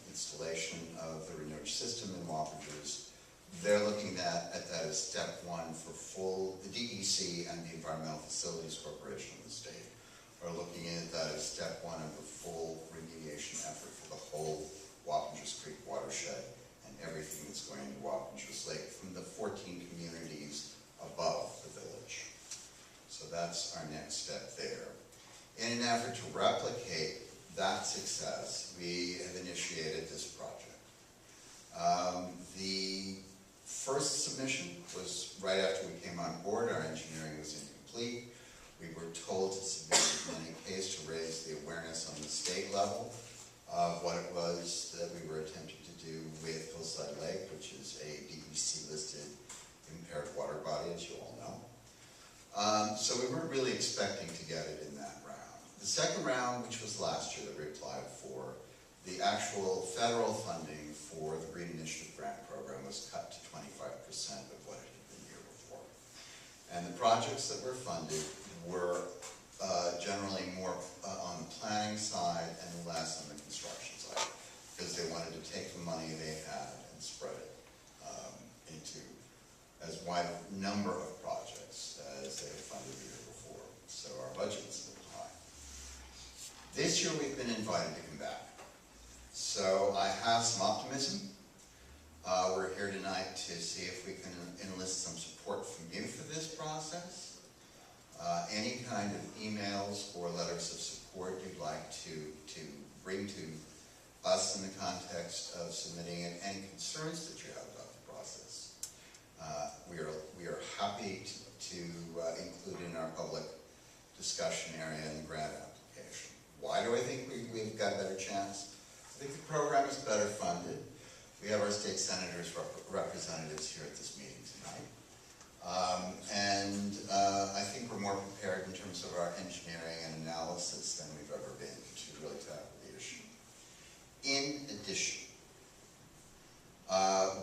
installation of the Renewage system in Wappingers. They're looking at that as step 1 for the DEC and the Environmental Facilities Corporation of the state are looking at that as step 1 of the full remediation effort for the whole Wappingers Creek watershed and everything that's going into Wappingers Lake from the 14 communities above the village. So That's our next step there. In an effort to replicate that success, we have initiated this project. The first submission was right after we came on board. Our engineering was incomplete. We were told to submit in any case to raise the awareness on the state level of what it was that we were attempting to do with Hillside Lake, which is a DEC-listed impaired water body, as you all know. So we weren't really expecting to get it in that round. The second round, which was last year that we applied for, the actual federal funding for the Green Initiative Grant Program was cut to 25% of what it had been the year before. And the projects that were funded were generally more on the planning side and less on the construction side, because they wanted to take the money they had and spread it into as wide a number of projects as they had funded the year before. So our budget was a little high. This year we've been invited to come back. So I have some optimism. We're here tonight to see if we can enlist some support from you for this process. Any kind of emails or letters of support you'd like to bring to us in the context of submitting it, any concerns that you have about the process. We are happy to include in our public discussion area in the grant application. Why do I think we've got a better chance? I think the program is better funded. We have our state senators representatives here at this meeting tonight. I think we're more prepared in terms of our engineering and analysis than we've ever been to really tackle the issue. In addition,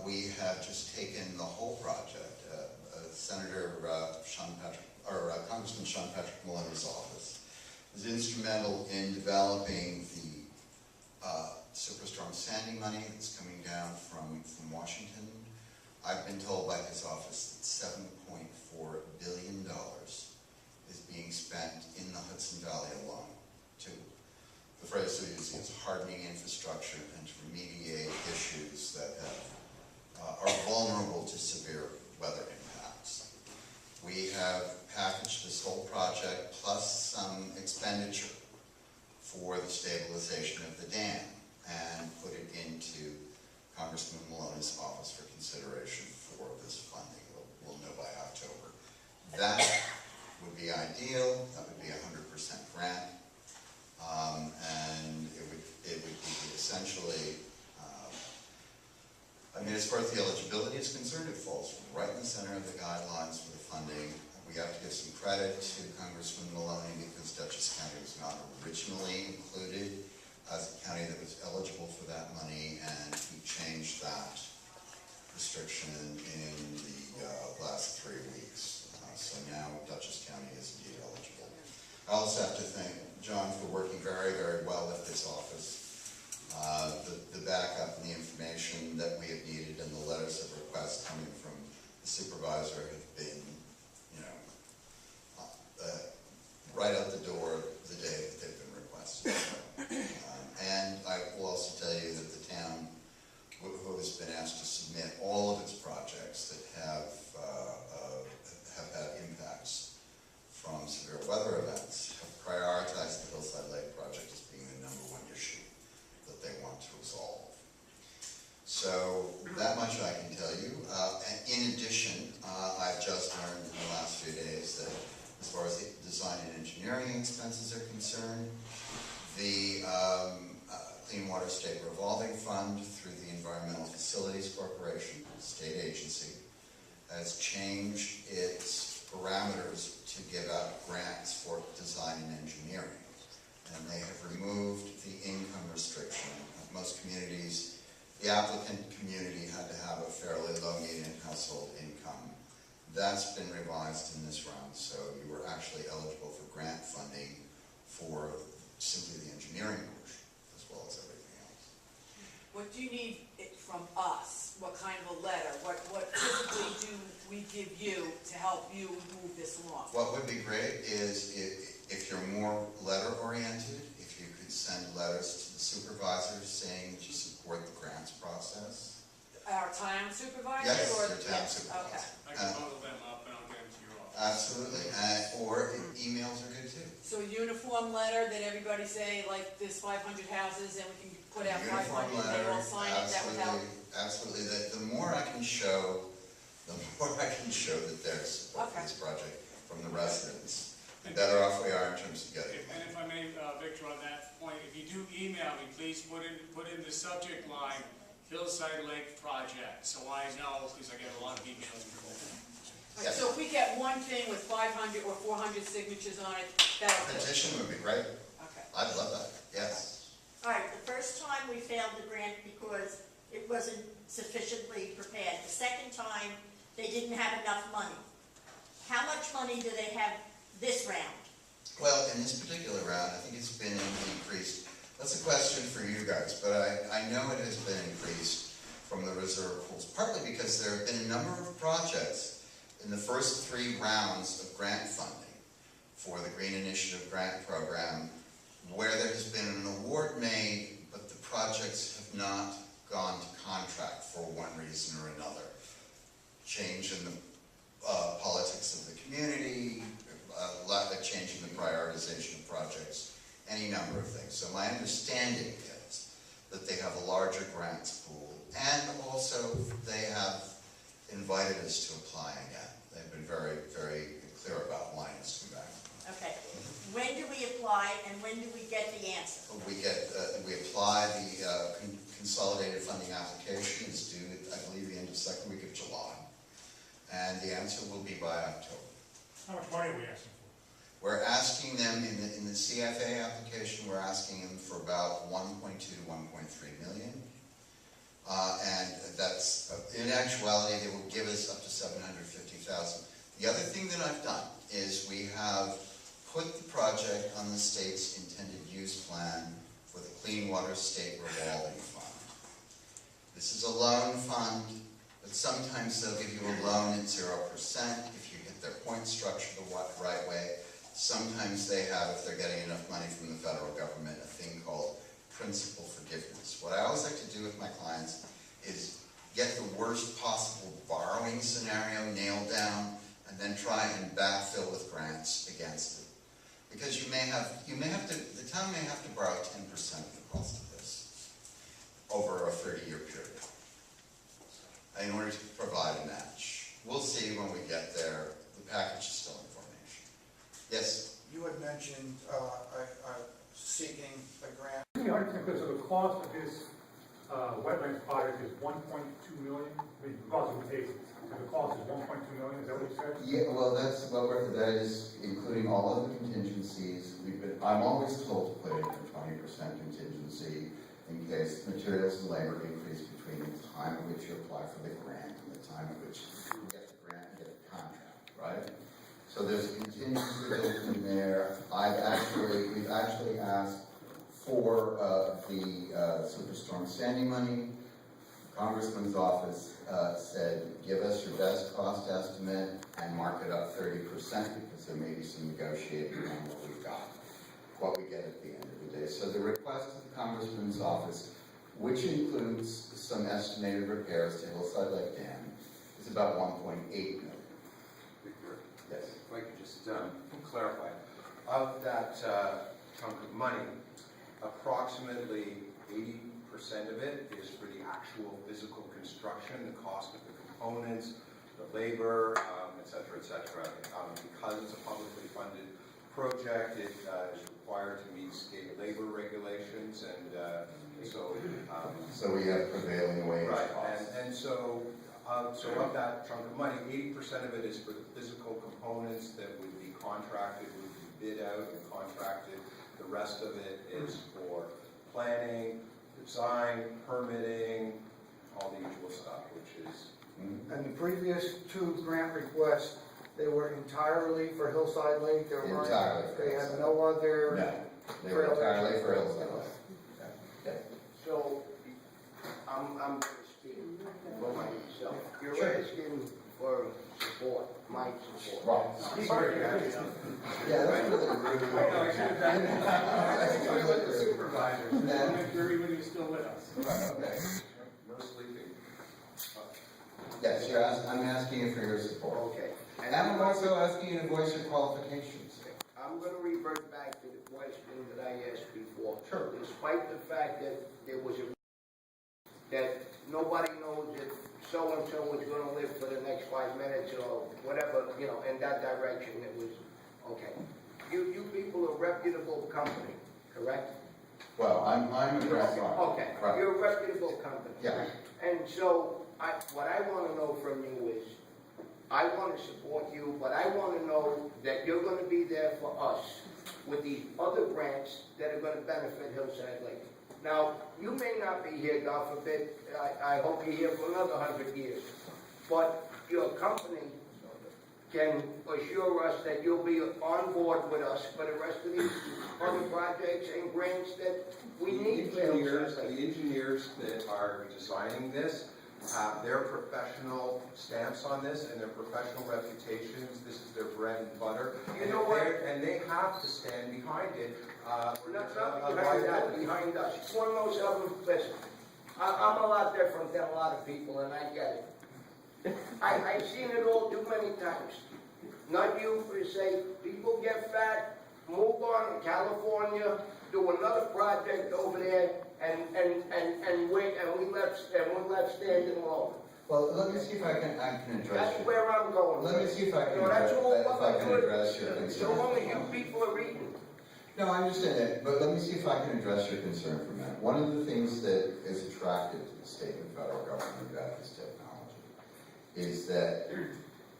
we have just taken the whole project. Congressman Sean Patrick Maloney's office was instrumental in developing the Superstorm Sandy money that's coming down from Washington. I've been told by his office that $7.4 billion is being spent in the Hudson Valley alone to, the phrase they're using is hardening infrastructure and to remediate issues that are vulnerable to severe weather impacts. We have packaged this whole project plus some expenditure for the stabilization of the dam and put it into Congressman Maloney's office for consideration for this funding. We'll know by October. That would be ideal. That would be 100% grant. And it would be essentially, as far as the eligibility is concerned, it falls right in the center of the guidelines for the funding. We have to give some credit to Congressman Maloney because Dutchess County was not originally included as a county that was eligible for that money, and he changed that restriction in the last 3 weeks. So now Dutchess County is indeed eligible. I also have to thank John for working very, very well with this office. The backup and the information that we have needed and the letters of request coming from the supervisor have been, right out the door the day that they've been requested. And I will also tell you that the town, who has been asked to submit all of its projects that have had impacts from severe weather events, have prioritized the Hillside Lake project as being the #1 issue that they want to resolve. So that much I can tell you. And in addition, I've just learned in the last few days that as far as the design and engineering expenses are concerned, the Clean Water State Revolving Fund through the Environmental Facilities Corporation, state agency, has changed its parameters to give out grants for design and engineering. And they have removed the income restriction. Most communities, the applicant community had to have a fairly low median household income. That's been revised in this round, so you were actually eligible for grant funding for simply the engineering portion, as well as everything else. What do you need from us? What kind of a letter? What physically do we give you to help you move this along? What would be great is if you're more letter-oriented, if you could send letters to the supervisors saying that you support the grants process. Our town supervisor? Yes, or your town supervisor. Okay. I can bundle them up and I'll get them to your office. Absolutely, or emails are good too. So uniform letter that everybody say, like, there's 500 houses and we can put out 500 Uniform and they letter, all sign it, that would help? absolutely, the more I can show, that there's support for this project from the residents, the better off we are in terms of getting it. And if I may, Victor, on that point, if you do email me, please put in the subject line, Hillside Lake Project, so I know, because I get a lot of emails before. Right, so if we get one thing with 500 or 400 signatures on it, that'll do it. Petition would be great. Okay. I'd love that, yes. All right, the first time we failed the grant because it wasn't sufficiently prepared. The second time, they didn't have enough money. How much money do they have this round? Well, in this particular round, I think it's been increased. That's a question for you guys, but I know it has been increased from the reserve pools, partly because there have been a number of projects in the first 3 rounds of grant funding for the Green Initiative Grant Program where there has been an award made, but the projects have not gone to contract for one reason or another. Change in the politics of the community, change in the prioritization of projects, any number of things. So my understanding is that they have a larger grants pool, and also they have invited us to apply again. They've been very, very clear about wanting us to come back. Okay. When do we apply and when do we get the answer? We apply, the consolidated funding application is due, I believe, the end of second week of July. And the answer will be by October. How much money are we asking for? We're asking them, in the CFA application, we're asking them for about 1.2 to 1.3 million. And that's, in actuality, they will give us up to 750,000. The other thing that I've done is we have put the project on the state's intended use plan for the Clean Water State Revolving Fund. This is a loan fund, but sometimes they'll give you a loan at 0% if you hit their point structure the right way. Sometimes they have, if they're getting enough money from the federal government, a thing called principal forgiveness. What I always like to do with my clients is get the worst possible borrowing scenario nailed down and then try and backfill with grants against it. Because the town may have to borrow 10% of the cost of this over a 30-year period in order to provide a match. We'll see when we get there. The package is still in formation. Yes? You had mentioned seeking a grant. Because of the cost of this wetlands project is 1.2 million, because of the cases. So the cost is 1.2 million, is that what you said? Yeah, well, that is including all of the contingencies. I'm always told to put in a 20% contingency in case materials and labor increase between the time at which you apply for the grant and the time at which you get the grant and get the contract, right? So there's a contingency built in there. We've actually asked for the Superstorm Sandy money. The Congressman's office said, give us your best cost estimate and mark it up 30% because there may be some negotiating on what we've got, what we get at the end of the day. So the request of the Congressman's office, which includes some estimated repairs to Hillside Lake Dam, is about 1.8 million. Yes. If I could just clarify, of that chunk of money, approximately 80% of it is for the actual physical construction, the cost of the components, the labor, et cetera, et cetera. Because it's a publicly funded project, it is required to meet state labor regulations, and so we have prevailing wage costs. And so of that chunk of money, 80% of it is for the physical components that would be contracted, would be bid out and contracted. The rest of it is for planning, design, permitting, all the usual stuff, which is... And the previous 2 grant requests, they were entirely for Hillside Lake? They had no other... No, they were entirely for Hillside Lake. Okay. So, I'm going to speak for myself. You're asking for support, my support. Right. Sorry. Yeah, that's really rude. I should have done that. I think I was the supervisor, so make sure everybody's still with us. Right, okay. No sleeping. Yes, I'm asking you for your support. Okay. And I'm also asking you to voice your qualifications. I'm gonna revert back to the question that I asked before. Sure. Despite the fact that there was that nobody knows if so-and-so is gonna live for the next 5 minutes or whatever, you know, in that direction, it was, okay. You people are a reputable company, correct? Well, I'm a grass farmer. Okay, Right. you're a reputable company. Yeah. And so, what I wanna know from you is, I wanna support you, but I wanna know that you're gonna be there for us with these other grants that are gonna benefit Hillside Lake. Now, you may not be here, God forbid, I hope you're here for another 100 years, but your company can assure us that you'll be on board with us for the rest of these other projects and grants that we need for Hillside Lake. The engineers that are designing this have their professional stamps on this and their professional reputations. This is their bread and butter. You know what? And they have to stand behind it. Not behind that, behind us. You wanna know something? Listen, I'm a lot different than a lot of people, and I get it. I've seen it all too many times. Not you per se. People get fat, move on to California, do another project over there, and we left standing alone. Well, let me see if I can address That's you. where I'm going. Let me see if I can That's all address your concern. So long as you people are reading. No, I understand that, but let me see if I can address your concern for a minute. One of the things that is attractive to the state and federal government about this technology is that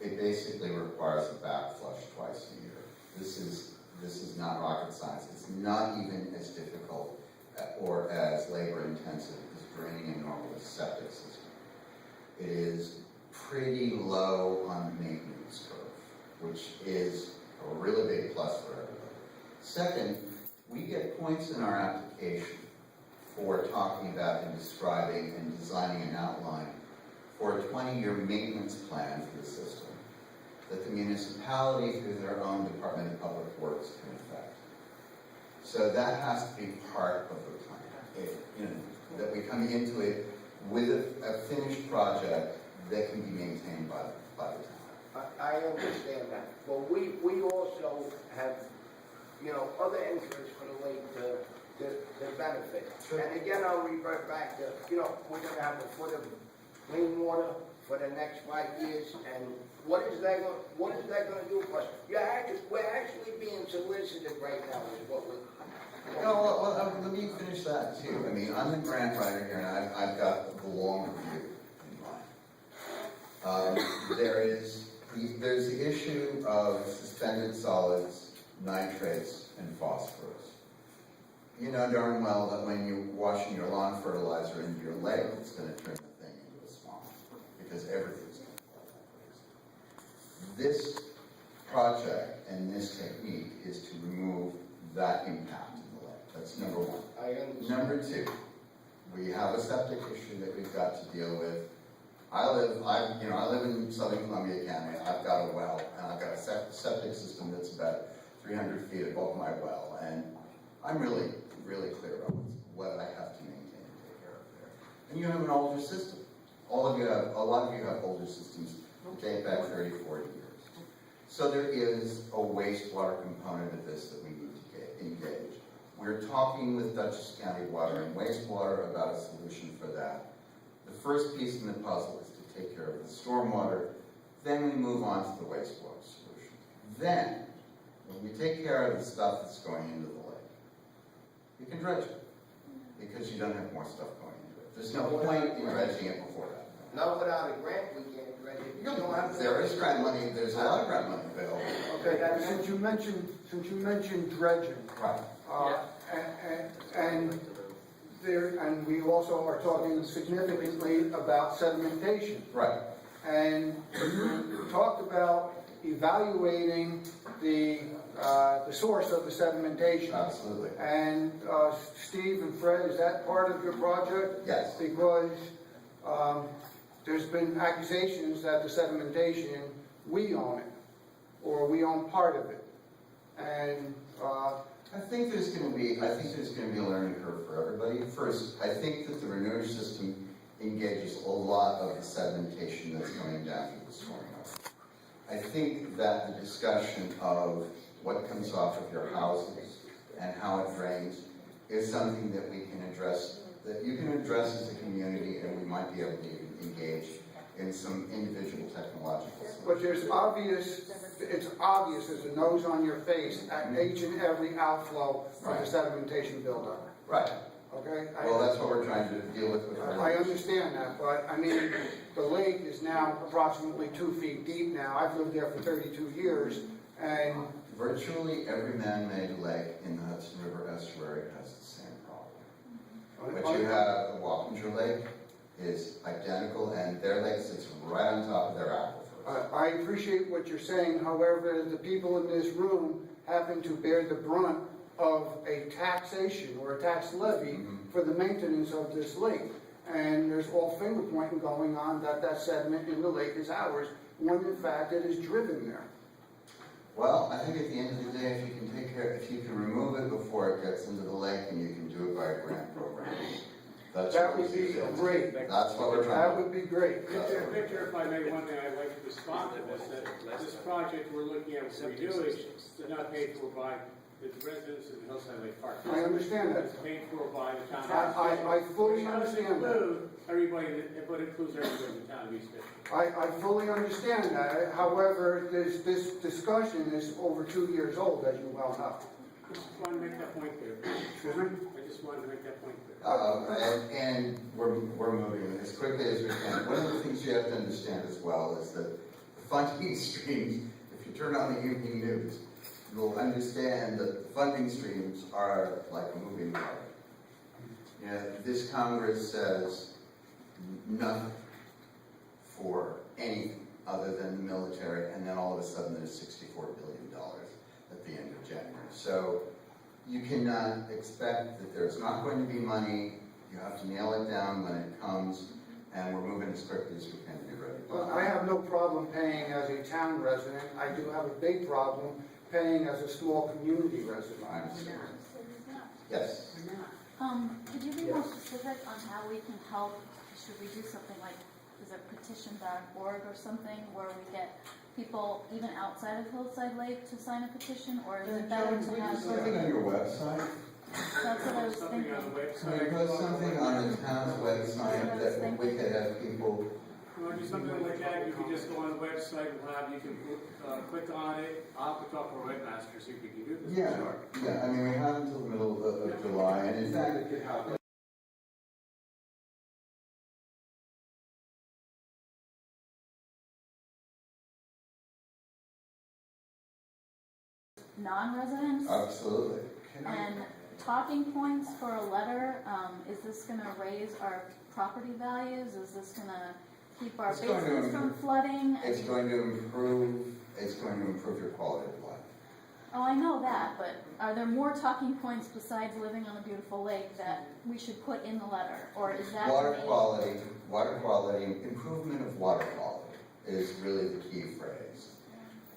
it basically requires a back flush twice a year. This is not rocket science. It's not even as difficult or as labor intensive as draining a normal septic system. It is pretty low on the maintenance curve, which is a really big plus for everybody. Second, we get points in our application for talking about and describing and designing an outline for a 20-year maintenance plan for the system that the municipality, through their own Department of Public Works, can affect. So that has to be part of the plan. That we come into it with a finished project that can be maintained by the town. I understand that, but we also have, you know, other interests for the lake to benefit. Sure. And again, I'll revert back to, you know, we're gonna have a foot of clean water for the next 5 years, and what is that gonna do for us? We're actually being solicited right now, is what we're. No, well, let me finish that too. I mean, I'm the grant writer here, and I've got the longer view in mind. There's the issue of suspended solids, nitrates, and phosphorus. You know darn well that when you're washing your lawn fertilizer into your lake, it's going to turn the thing into a swamp, because everything's going to fall like crazy. This project and this technique is to remove that impact in the lake. That's number one. I understand. Number two, we have a septic issue that we've got to deal with. I live in Southern Columbia County. I've got a well, and I've got a septic system that's about 300 feet above my well, and I'm really clear about what I have to maintain and take care of there. And you have an older system. A lot of you have older systems that date back 30, 40 years. So there is a wastewater component of this that we need to engage. We're talking with Dutchess County Water and Wastewater about a solution for that. The first piece in the puzzle is to take care of the stormwater, then we move on to the wastewater solution. Then, when we take care of the stuff that's going into the lake, you can dredge it, because you don't have more stuff going into it. There's no point in dredging it before that. Not without a grant, we can't dredge it. There is grant money, there's a lot of grant money available. Okay, since you mentioned dredging. Right. And we also are talking significantly about sedimentation. Right. And you talked about evaluating the source of the sedimentation. Absolutely. And Steve and Fred, is that part of your project? Yes. Because there's been accusations that the sedimentation, we own it, or we own part of it. And I think there's going to be a learning curve for everybody. First, I think that the renewage system engages a lot of the sedimentation that's going down through the storm. I think that the discussion of what comes off of your houses and how it drains is something that we can address, that you can address as a community, and we might be able to engage in some individual technological solutions. But there's obvious, it's obvious, there's a nose on your face at each and every outflow from the Right. sedimentation buildup. Right. Okay? Well, that's what we're trying to deal with. I understand that, but I mean, the lake is now approximately 2 feet deep now. I've lived there for 32 years, and Virtually every man-made lake in the Hudson River estuary has the same problem. What you have, the Wappinger Lake is identical, and their lake sits right on top of their aquifers. I appreciate what you're saying. However, the people in this room happen to bear the brunt of a taxation or a tax levy for the maintenance of this lake. And there's all finger pointing going on that that sediment in the lake is ours, when in fact it is driven there. Well, I think at the end of the day, if you can take care, if you can remove it before it gets into the lake, and you can do it by a grant program, That would be great. That's what we're trying That to do. would be great. Victor, if I may, one thing I'd like to respond to this, that this project we're looking at with renewage is not paid for by the residents of the Hillside Lake Park. I understand that. It's paid for by the town. I fully understand that. Everybody, but it includes everybody in the town of East Fishkill. I fully understand that. However, this discussion is over 2 years old, as you well know. I just wanted to make that point there. Excuse me? I just wanted to make that point there. And we're moving as quickly as we can. One of the things you have to understand as well is that the funding streams, if you turn on the evening news, you'll understand that the funding streams are like a moving target. You know, this Congress says nothing for anything other than the military, and then all of a sudden there's $64 billion at the end of January. So you cannot expect that there's not going to be money. You have to nail it down when it comes, and we're moving as quickly as we can to be ready. Well, I have no problem paying as a town resident. I do have a big problem paying as a small community resident. I understand. Yes. Could you be more specific on how we can help? Should we do something like, is it petition.org or something, where we get people even outside of Hillside Lake to sign a petition, or is it better to have Something on your website? That's what I was thinking. Can you put something on the town's website that we could have people? You want to do something like that, you can just go on the website and you can click on it. I'll have to talk to our webmaster, see if we can do this. Yeah, Sure. yeah, I mean, we have until the middle of July, and in fact, it could happen. Non-residents? Absolutely. And talking points for a letter, is this gonna raise our property values? Is this gonna keep our It's going to basements from flooding? It's going to improve your quality of life. Oh, I know that, but are there more talking points besides living on a beautiful lake that we should put in the letter? Or is that Water quality, improvement of water quality is really the key phrase.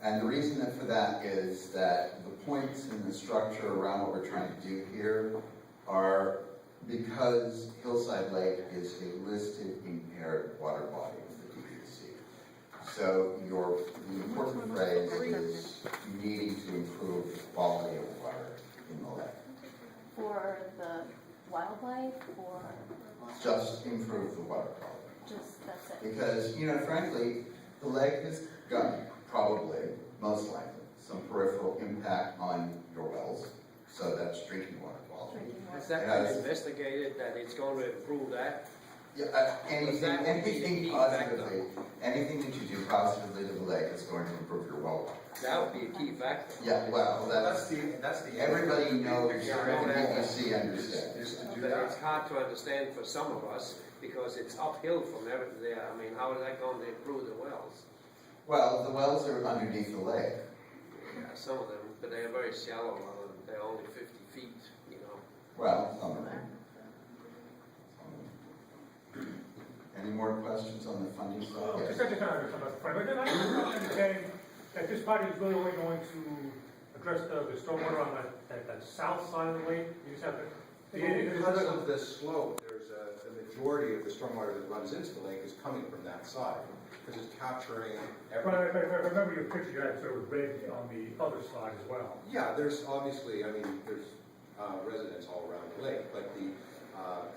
And the reason for that is that the points in the structure around what we're trying to do here are because Hillside Lake is a listed impaired water body of the DEC. So the important phrase is needing to improve the quality of water in the lake. for the wildlife, or Just improve the water quality. just, that's it? Because, frankly, the lake has got probably, most likely, some peripheral impact on your wells, so that's drinking water quality. Has that been investigated, that it's going to improve that? Yeah, anything positively, anything that you do positively to the lake is going to improve your well water. That would be a key factor. Yeah, well, That's the. everybody knows, the DEC understands. But it's hard to understand for some of us, because it's uphill from everything there. I mean, how is that going to improve the wells? Well, the wells are underneath the lake. Yeah, some of them, but they're very shallow, they're only 50 feet, Well, some of them. Any more questions on the funding side? Just kind of come up front, but then I understand that this project is really only going to address the stormwater on that south side of the lake. You just have to. Because of the slope, there's a majority of the stormwater that runs into the lake is coming from that side, because it's capturing But every. if I remember your picture, you had sort of red on the other side as well. Yeah, there's obviously, I mean, there's residents all around the lake, but the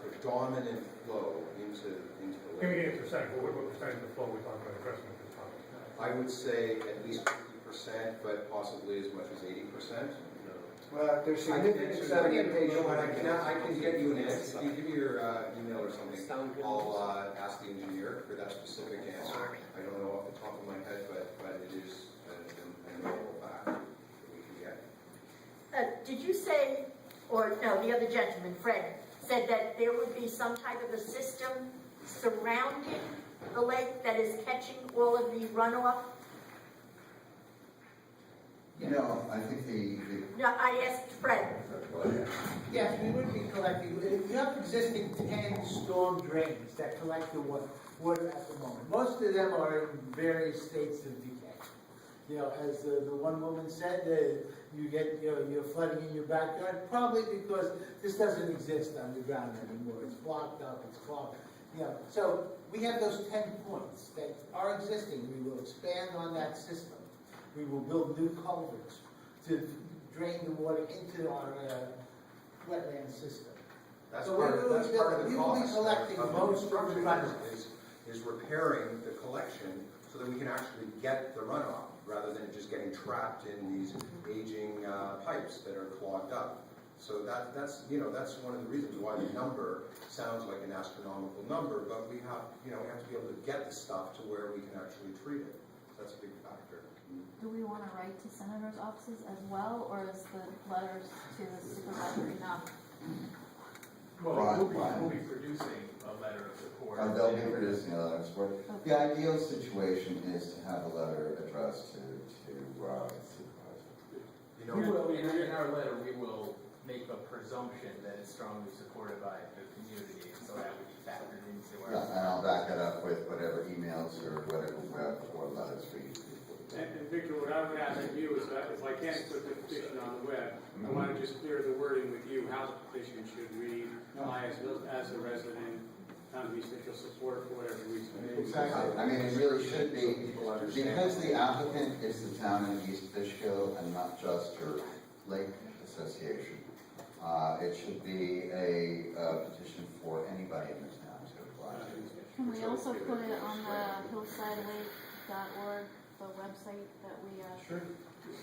predominant flow into the Give me lake, a percent, what percentage of the flow we're talking about addressing at this time? I would say at least 50%, but possibly as much as 80%. Well, there's I can significant answer that. You know sedimentation. what, I can get you an answer. If you give me your email or something, I'll ask the engineer for that specific answer. I don't know off the top of my head, but it is a knowable fact that we can get. Did you say, or no, the other gentleman, Fred, said that there would be some type of a system surrounding the lake that is catching all of the runoff? No, I think No, I asked Fred. Yes, we would be collecting, we have existing 10 storm drains that collect the water at the moment. Most of them are in various states of decay. You know, as the one woman said, you get, you're flooding in your backyard, probably because this doesn't exist underground anymore. It's blocked up, it's clogged. You know, so we have those 10 points that are existing. We will expand on that system. We will build new culverts to drain the water into our wetland system. That's So part of the we will be cost collecting of the most of the construction runoff. is repairing the collection so that we can actually get the runoff, rather than just getting trapped in these aging pipes that are clogged up. So that's one of the reasons why the number sounds like an astronomical number, but we have to be able to get the stuff to where we can actually treat it. That's a big factor. Do we want to write to senators' offices as well, or is the letters to the supervisor enough? Well, we'll be producing a letter of support. they'll be producing a letter of support. The ideal situation is to have a letter addressed to supervisor. You know, in our letter, we will make a presumption that it's strongly supported by the community, and so that would be factored into our. Yeah, and I'll back it up with whatever emails or whatever or letters we. And Victor, what I would ask of you is that if I can't put the petition on the web, I want to just clear the wording with you, how the petition should read. I, as a resident, found to be official support for whatever reason. Exactly. I mean, it really should be, because the applicant is the town of East Fishkill and not just your lake association. It should be a petition for anybody in this town to apply to. Can we also put it on the hillsidelake.org, the website that we, Sure. If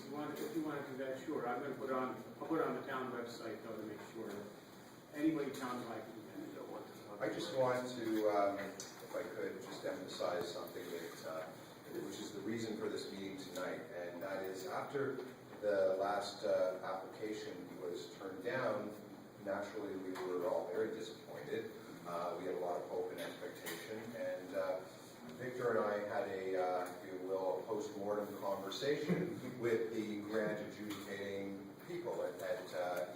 you want to do that, sure. I'll put it on the town website though to make sure that anybody town-wide can do that. I just want to, if I could, just emphasize something that, which is the reason for this meeting tonight, and that is after the last application was turned down, naturally we were all very disappointed. We had a lot of hope and expectation, and Victor and I had a, if you will, a post-mortem conversation with the grant adjudicating people at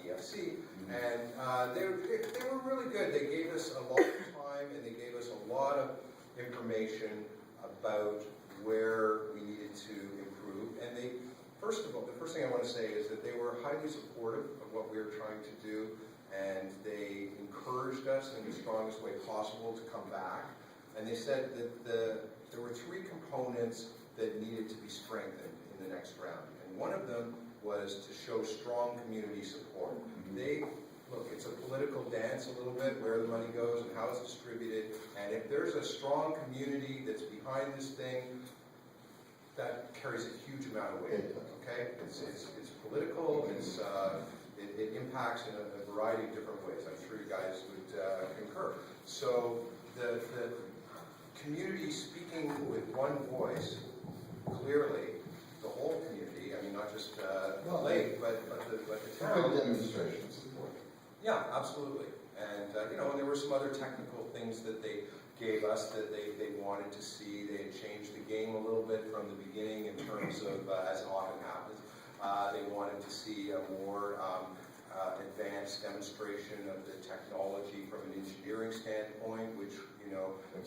EFC, and they were really good. They gave us a lot of time, and they gave us a lot of information about where we needed to improve. And they, first of all, the first thing I want to say is that they were highly supportive of what we were trying to do, and they encouraged us in the strongest way possible to come back. And they said that there were 3 components that needed to be strengthened in the next round. And one of them was to show strong community support. Look, it's a political dance a little bit, where the money goes and how it's distributed. And if there's a strong community that's behind this thing, that carries a huge amount of weight, okay? It's political, it impacts in a variety of different ways. I'm sure you guys would concur. So the community speaking with one voice, clearly, the whole community, I mean, not just the lake, but the town. Good demonstration support. Yeah, absolutely. And, and there were some other technical things that they gave us that they wanted to see. They had changed the game a little bit from the beginning in terms of, as often happens, they wanted to see a more advanced demonstration of the technology from an engineering standpoint, which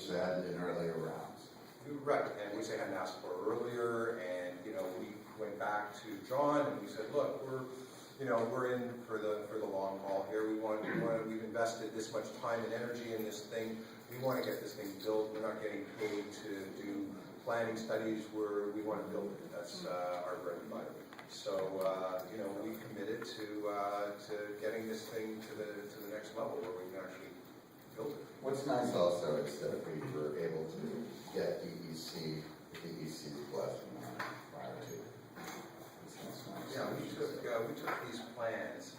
they had in earlier rounds. Right, and which they hadn't asked for earlier, and we went back to John and we said, look, you know, we're in for the long haul here. We've invested this much time and energy in this thing. We want to get this thing built. We're not getting paid to do planning studies. We want to build it. That's our bread and butter. So, you know, we committed to getting this thing to the next level where we can actually build it. What's nice also is that we were able to get DEC's blessing on it prior to. Yeah, we took these plans,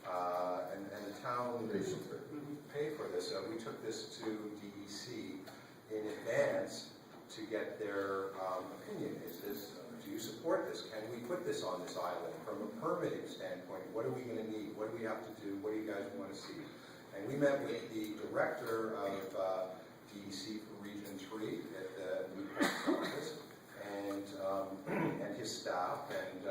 and the town paid for this. We took this to DEC in advance to get their opinion. Do you support this? Can we put this on this island? From a permitting standpoint, what are we going to need? What do we have to do? What do you guys want to see? And we met with the director of DEC for Region 3 at the Newport's office, and his staff, and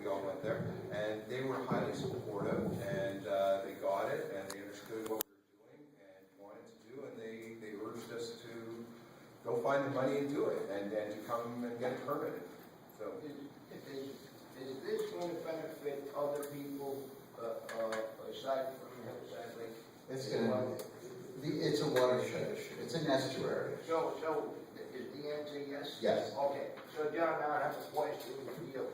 we all went there, and they were highly supportive, and they got it, and they understood what we were doing and wanted to do, and they urged us to go find the money and do it, and to come and get it permitted. So, is this going to benefit other people aside from Hillside Lake? It's a watershed issue. It's an estuary. So is the answer yes? Yes. Okay. So John, I have a question for you.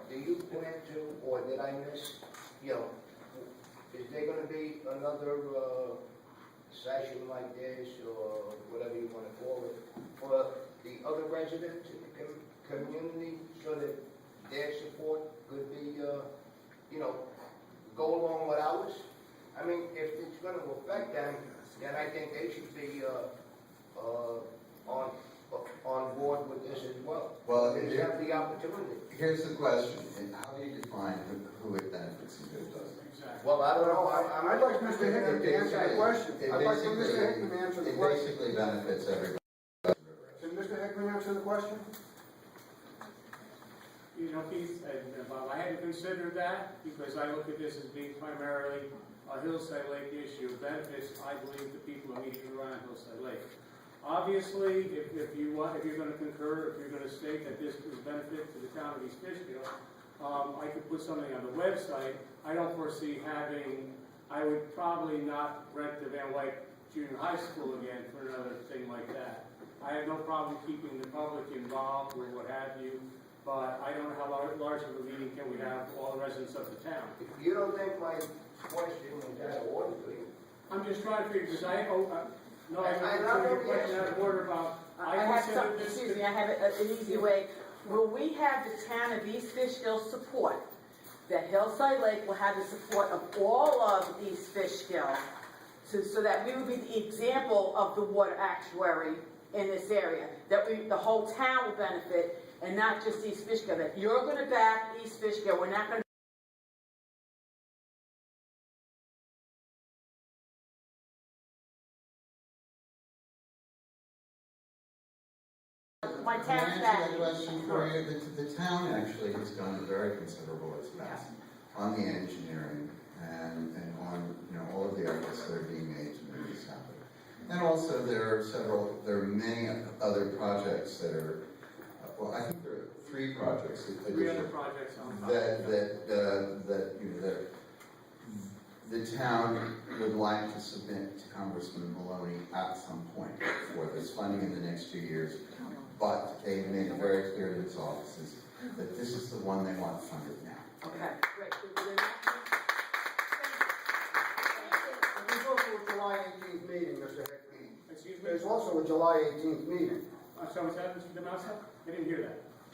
Do you plan to, or did I miss? You know, is there going to be another session like this, or whatever you want to call it, for the other residents in the community, so that their support could be, you know, go along with ours? I mean, if it's going to affect them, then I think they should be on board with this as well. Well, they have the opportunity. Here's the question: and how do you define who it benefits and who it doesn't? Exactly. Well, I don't know. I'd like Mr. Hickman to answer the question. I'd like for Mr. Hickman to answer the question. It basically benefits everybody. Can Mr. Hickman answer the question? You know, Keith, Bob, I hadn't considered that because I look at this as being primarily a Hillside Lake issue. It benefits, I believe, the people immediately around Hillside Lake. Obviously, if you're going to concur, if you're going to state that this is a benefit to the town of East Fishkill, I could put something on the website. I don't foresee I would probably not rent the Van Wyck Junior High School again for another thing like that. I have no problem keeping the public involved or what have you, but I don't know how large of a meeting can we have for all the residents of the town. You don't think my question was out of order for you? I'm just trying to figure, because I have a question out of order about, I have something, excuse me, I have an easy way. Will we have the town of East Fishkill support? That Hillside Lake will have the support of all of East Fishkill, so that we would be the example of the water actuary in this area. That the whole town will benefit, and not just East Fishkill. That you're going to back East Fishkill. We're not going to. My Can I town's answer back. that question for you? The town actually has done a very considerable expense on the engineering and on all of the efforts that are being made to make this happen. And also there are many other projects that are, well, I think there are 3 projects. 3 other projects on top. That the town would like to submit to Congressman Maloney at some point for this funding in the next 2 years. But they made it very clear to his offices that this is the one they want funded now. Okay, great. There's also a July 18th meeting, Mr. Hickman. Excuse me? There's also a July 18th meeting. So is that Mr. DeMassa? I didn't hear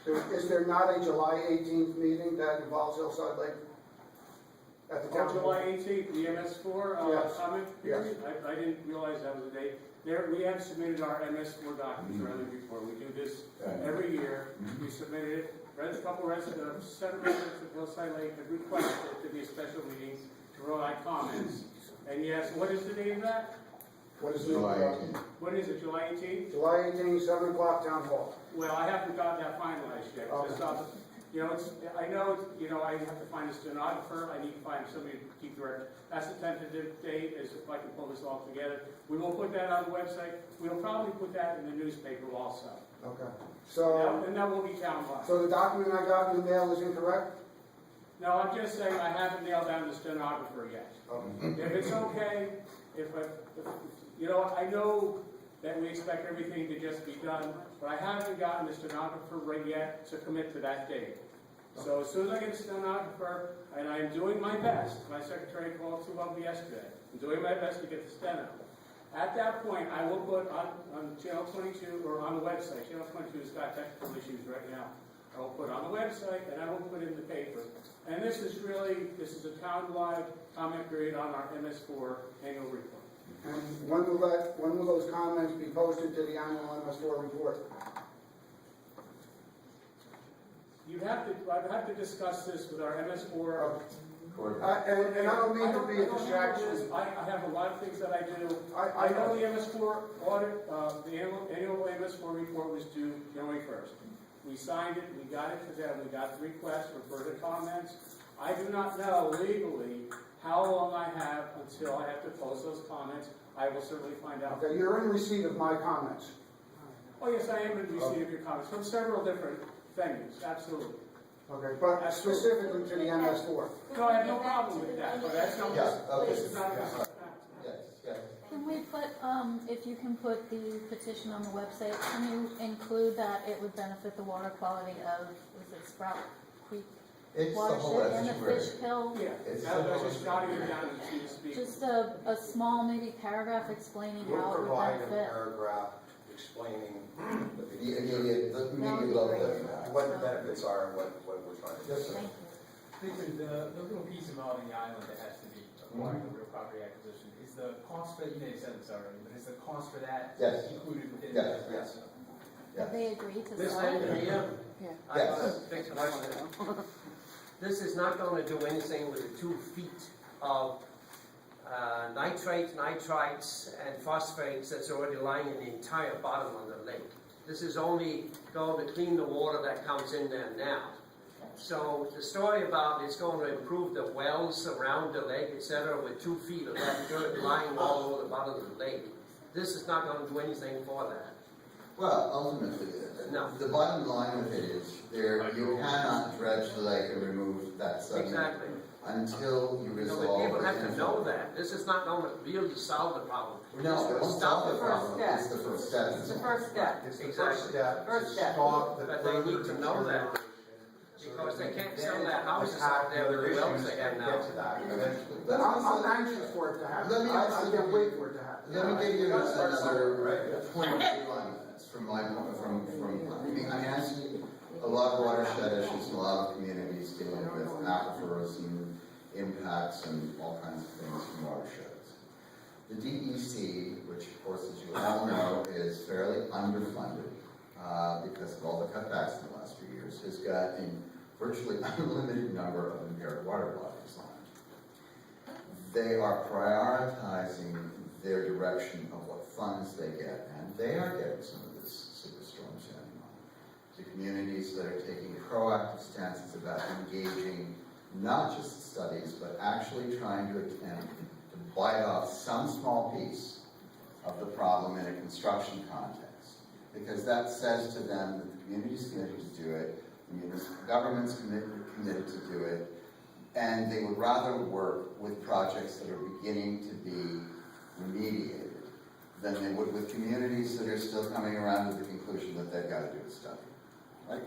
that. Is there not a July 18th meeting that involves Hillside Lake? At the town July 18th, the MS4 Yes. comment period? Yes. I didn't realize that was the date. We have submitted our MS4 documents earlier before. We do this every year. We submitted it. A couple residents, 7 residents of Hillside Lake have requested it to be a special meeting to provide comments. And yes, what is the date of that? What is July 18th. When is it, July 18th? July 18th, 7 o'clock, town hall. Well, I haven't got that finalized yet. Okay. I have to find a stenographer, I need to find somebody to keep the record. That's the tentative date, is if I can pull this all together. We will put that on the website. We'll probably put that in the newspaper also. Okay. So, And that will be townwide. so the document I got in the mail is incorrect? No, I'm just saying I haven't nailed down the stenographer yet. If it's okay, you know, I know that we expect everything to just be done, but I haven't gotten the stenographer right yet to commit to that date. So as soon as I get a stenographer, and I'm doing my best, my secretary called two of them yesterday, I'm doing my best to get the steno. At that point, I will put on Channel 22, or on the website, Channel 22 has got technical issues right now. I will put on the website, and I will put in the paper. And this is a town-wide comment period on our MS4 annual report. And when will those comments be posted to the annual MS4 report? I'd have to discuss this with our MS4. And I don't mean to be a distraction. I have a lot of things that I do. I know the MS4 audit, the annual MS4 report was due January 1st. We signed it, we got it to them, we got the request for further comments. I do not know legally how long I have until I have to post those comments. I will certainly find out. Okay, you're in receipt of my comments. Oh, yes, I am in receipt of your comments from several different venues, absolutely. Okay, but specifically to the MS4. No, I have no problem with that, but that's not, this is not a Can we put, if you can put the petition on the website, can you include that it would benefit the water quality of, was it Sprout Creek It's the whole watershed and the estuary. Fishkill? Yeah, that was just jotting it down as you speak. Just a small maybe paragraph explaining We'll how it would provide a benefit. paragraph explaining The immediate level of what the benefits are and what we're trying to do. Yes, sir. Thank you. Victor, the little piece of on the island that has to be acquired, the real property acquisition, is the cost for, you may have said this already, but is the cost for that Yes. included within Yes, that? yes. Have they agreed to This sign end it? here, Yeah. I want to fix a question. This is not going to do anything with the 2 feet of nitrates, nitrites, and phosphates that's already lying in the entire bottom of the lake. This is only going to clean the water that comes in there now. So the story about it's going to improve the wells around the lake, etc., with 2 feet of that dirt lying all over the bottom of the lake, this is not going to do anything for that. Well, ultimately, No. the bottom line of it is you cannot dredge the lake and remove that sediment Exactly. until you No, resolve. but people have the to know that. This is not going to really solve the problem. No, it won't solve the problem. step. It's the first step. It's the first step. It's the Exactly. first step First to step. stop the But they further need to know that. Because they can't sell their houses out there with the wells they have now. Get to that eventually. I'm anxious for it to happen. Let me I also can't give wait you- for it to happen. Let me give you another point of view on this from my, I mean, I'm asking a lot of watershed issues in a lot of communities dealing with aquifers and impacts and all kinds of things from watersheds. The DEC, which of course, as you all know, is fairly underfunded because of all the cutbacks in the last few years, has got a virtually unlimited number of impaired water bodies on it. They are prioritizing their direction of what funds they get, and they are getting some of this superstorm standing on. The communities that are taking proactive stances about engaging not just studies, but actually trying to attempt to bite off some small piece of the problem in a construction context. Because that says to them that the community's committed to do it, the government's committed to do it, and they would rather work with projects that are beginning to be remediated than they would with communities that are still coming around to the conclusion that they've got to do a study. Right?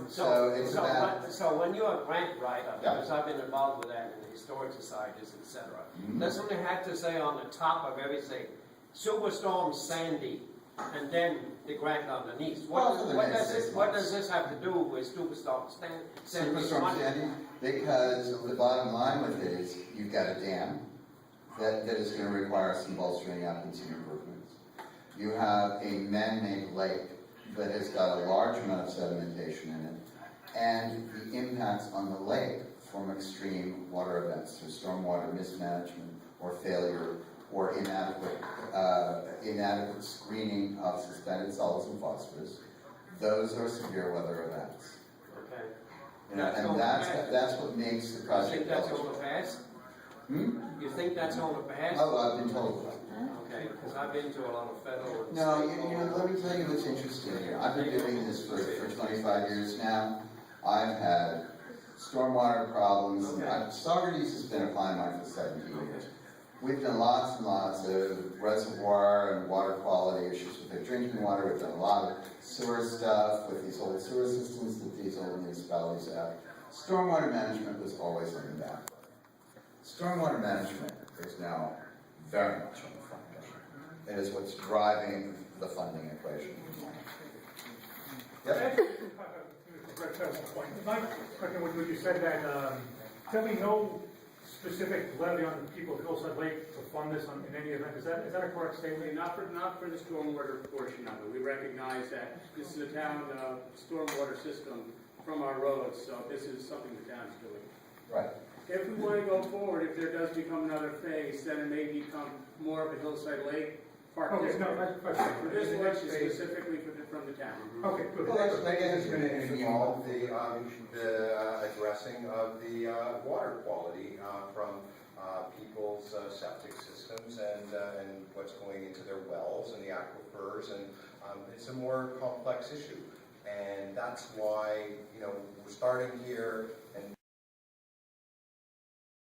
So it's about... So when you're a grant writer, Yeah. because I've been involved with that in the historic societies, etc., Mhm. doesn't something have to say on the top of everything, Superstorm Sandy, and then the grant underneath? Well, for the What next does 6 this? What months. does this have to do with Superstorm Sandy? Superstorm Sandy, because the bottom line with it is you've got a dam that is going to require some bolstering up and some improvements. You have a man-made lake that has got a large amount of sedimentation in it, and the impacts on the lake from extreme water events through stormwater mismanagement or failure or inadequate screening of suspended solids and phosphorus. Those are severe weather events. Okay. You know, and that's what makes the You project think that's eligible. going to pass? Hmm? You think that's going to pass? Oh, I've been told that. Okay, because I've been to a lot of federal and No, state you know, let me tell you what's interesting here. I've been doing this for 25 years now. I've had stormwater problems. Saugerties has been a client of mine for 17 years. We've done lots and lots of reservoir and water quality issues with their drinking water. We've done a lot of sewer stuff with these old sewer systems that these old municipalities have. Stormwater management was always on the back. Stormwater management is now very much on the front burner. It is what's driving the funding equation. Yep. My question was, when you said that, there'll be no specific levy on the people of Hillside Lake to fund this in any event, is that a correct statement? Not for the stormwater portion of it. We recognize that this is a town stormwater system from our roads, so this is something the town's doing. Right. If we want to go forward, if there does become another phase, then it may become more of a Hillside Lake Park Okay, district. no, that's For this one, it's specifically from the town. Okay, good. Well, that's going to involve the addressing of the water quality from people's septic systems and what's going into their wells and the aquifers, and it's a more complex issue. And that's why, we're starting here and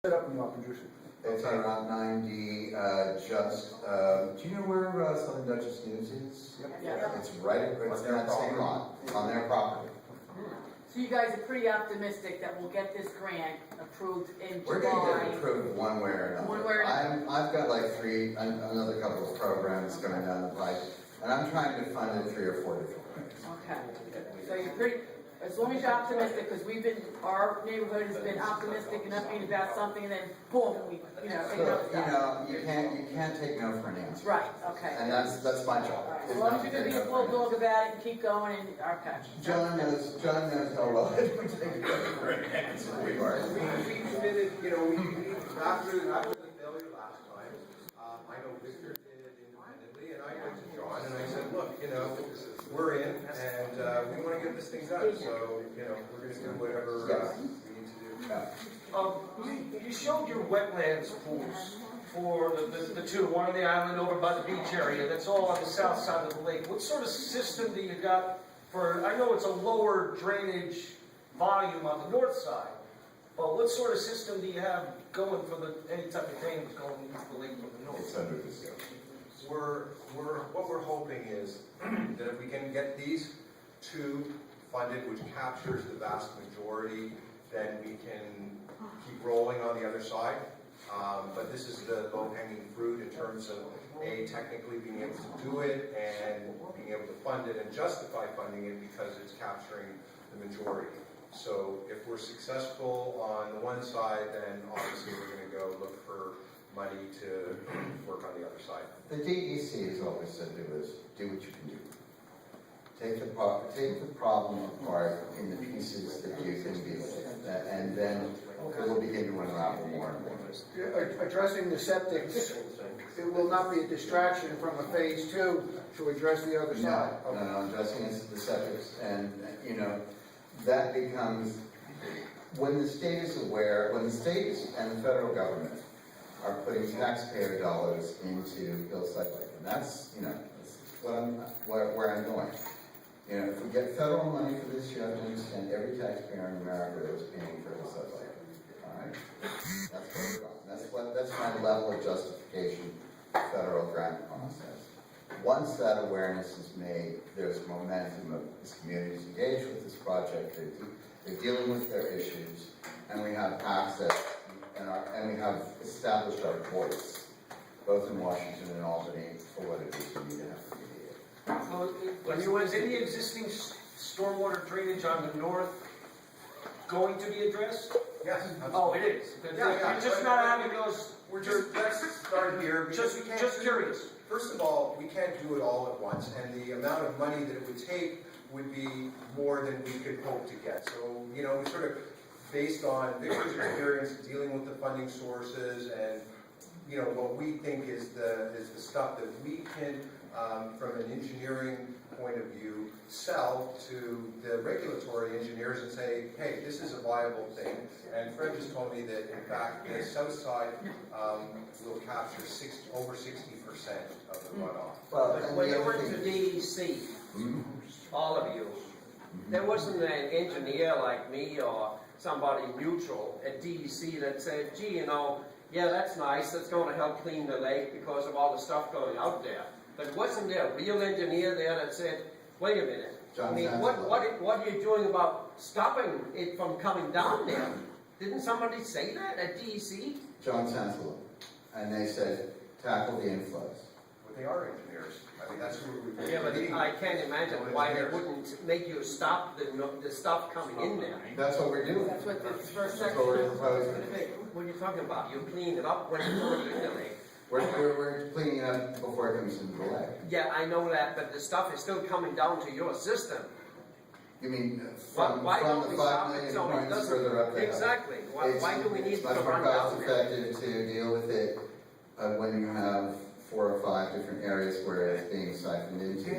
Set up and produce it. It's on Route 90, do you know where Southern Dutchess News is? Yeah. It's right, it's in that same lot, on their property. So you guys are pretty optimistic that we'll get this grant approved in July? We're gonna get it approved one way or another. One way or another. I've got like another couple of programs coming down the pipe, and I'm trying to fund it 3 or 4 different ways. Okay, so you're pretty, as long as you're optimistic, because our neighborhood has been optimistic and upbeat about something, and then boom, take another step. You can't take no for an answer. Right, okay. And that's my job. All right. As long as you're gonna be a bulldog about it and keep going, and, okay. John knows how well I can take no for an answer. we committed, after the failure last time, I know Victor did it independently, and I went to John and I said, look, we're in, and we want to get this thing done, so, we're going to do whatever we need to do. You showed your wetlands pools for the two, one on the island over by the beach area, that's all on the south side of the lake. What sort of system do you got for, I know it's a lower drainage volume on the north side, but what sort of system do you have going for any type of dams going into the lake from the north? It's under discussion. What we're hoping is that if we can get these two funded, which captures the vast majority, then we can keep rolling on the other side. But this is the low-hanging fruit in terms of technically being able to do it and being able to fund it and justify funding it because it's capturing the majority. So if we're successful on the one side, then obviously we're going to go look for money to work on the other side. The DEC has always said do what you can do. Take the problem apart in the pieces that you can deal with, and then it will begin to unravel more and more. Addressing the septics, it will not be a distraction from a phase 2 to address the other side. No, addressing the septics, and that becomes, when the state is aware, when the state and the federal government are putting taxpayer dollars into Hillside Lake, and that's where I'm going. If we get federal money for this, you have to understand every taxpayer in America that was paying for Hillside Lake. All right? That's where we're going. That's my level of justification for federal grant process. Once that awareness is made, there's momentum of this community is engaged with this project, they're dealing with their issues, and we have access, and we have established our voice, both in Washington and Albany, for what it is we need to have to Well, is any existing stormwater drainage on the north going to be addressed? Yes. Oh, it is? You're just not having those... Let's start here. Just curious. First of all, we can't do it all at once, and the amount of money that it would take would be more than we could hope to get. So, we sort of, based on Victor's experience dealing with the funding sources and, what we think is the stuff that we can, from an engineering point of view, sell to the regulatory engineers and say, hey, this is a viable thing. And Fred just told me that, in fact, the south side will capture over 60% of the runoff. But when you went to DEC, all of you, there wasn't an engineer like me or somebody neutral at DEC that said, gee, you know, yeah, that's nice, that's going to help clean the lake because of all the stuff going out there. But wasn't there a real engineer there that said, wait a minute, I mean, what are you doing about stopping it from coming down there? Didn't somebody say that at DEC? John Chancellor, and they said, tackle the inflows. But they are engineers. I mean, that's who we. Yeah, but I can't imagine why they wouldn't make you stop the stuff coming in there. That's what we're doing. That's what this first That's section what we're is. proposing. What are you talking about? You clean it up when it's already in the lake. We're cleaning it up before it comes into the lake. Yeah, I know that, but the stuff is still coming down to your system. You mean Why from don't the we 5 stop it million so it points doesn't? further up there? Exactly. Why do we need It's to much more run cost down there? effective to deal with it when you have 4 or 5 different areas where it's being siphoned into.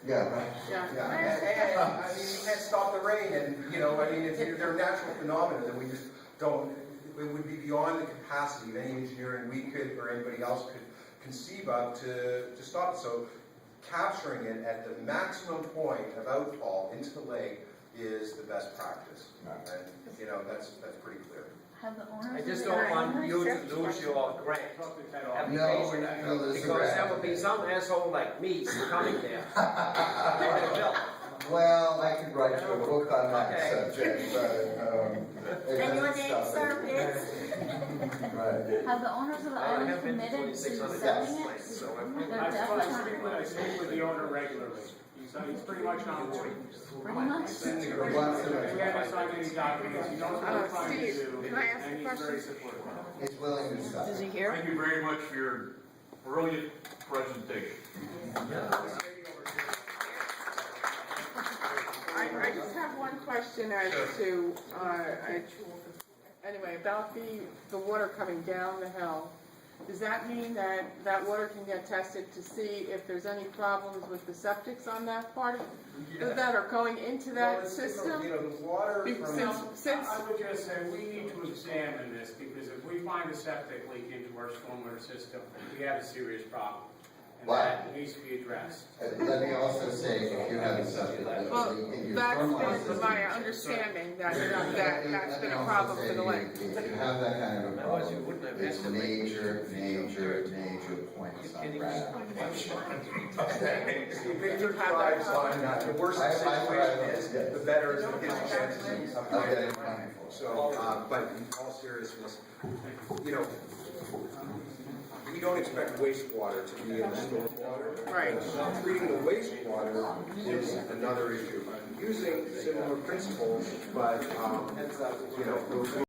Yeah, right. Yeah, and, I mean, you can't stop the rain, and, you know, I mean, if they're natural phenomena, then we just don't, it would be beyond the capacity of any engineering we could, or anybody else could conceive of to stop it. So capturing it at the maximum point of outfall into the lake is the best practice. And, you know, that's pretty clear. Have the owners I of just the don't island want you to accept lose your grant No, application, we're not gonna lose the because grant. there will be some asshole like me coming there. Well, I could write you a book on that Okay. subject, but, And your name, sir, is? Right. Have the owners of the I island have been to committed to 2600 selling places, it? so I'm They're I definitely, speak with the owner regularly. He's pretty much on board. pretty much. We haven't signed any documents, he knows what we're trying to Steve, do, can I ask a and he's very question? supportive. He's willing to stop. Does he hear? Thank you very much for your brilliant presentation. I just have one question as to, anyway, about the water coming down the hill. Does that mean that that water can get tested to see if there's any problems with the septics on that part of that are going into that system? You know, the water from. Since I would just say, we need to examine this, because if we find a septic leak into our stormwater system, we have a serious problem. And that needs to be addressed. Let me also say, if you have a subject Well, in your that's stormwater been system. my understanding, that's been a problem for the lake. If you have that kind of a problem, it's major points on radar. Victor drives on, the worse the situation is, the better his chances of getting money. So, but in all seriousness, you know, we don't expect wastewater to be in stormwater. Right. Treating the wastewater is another issue. Using similar principles, but, you know,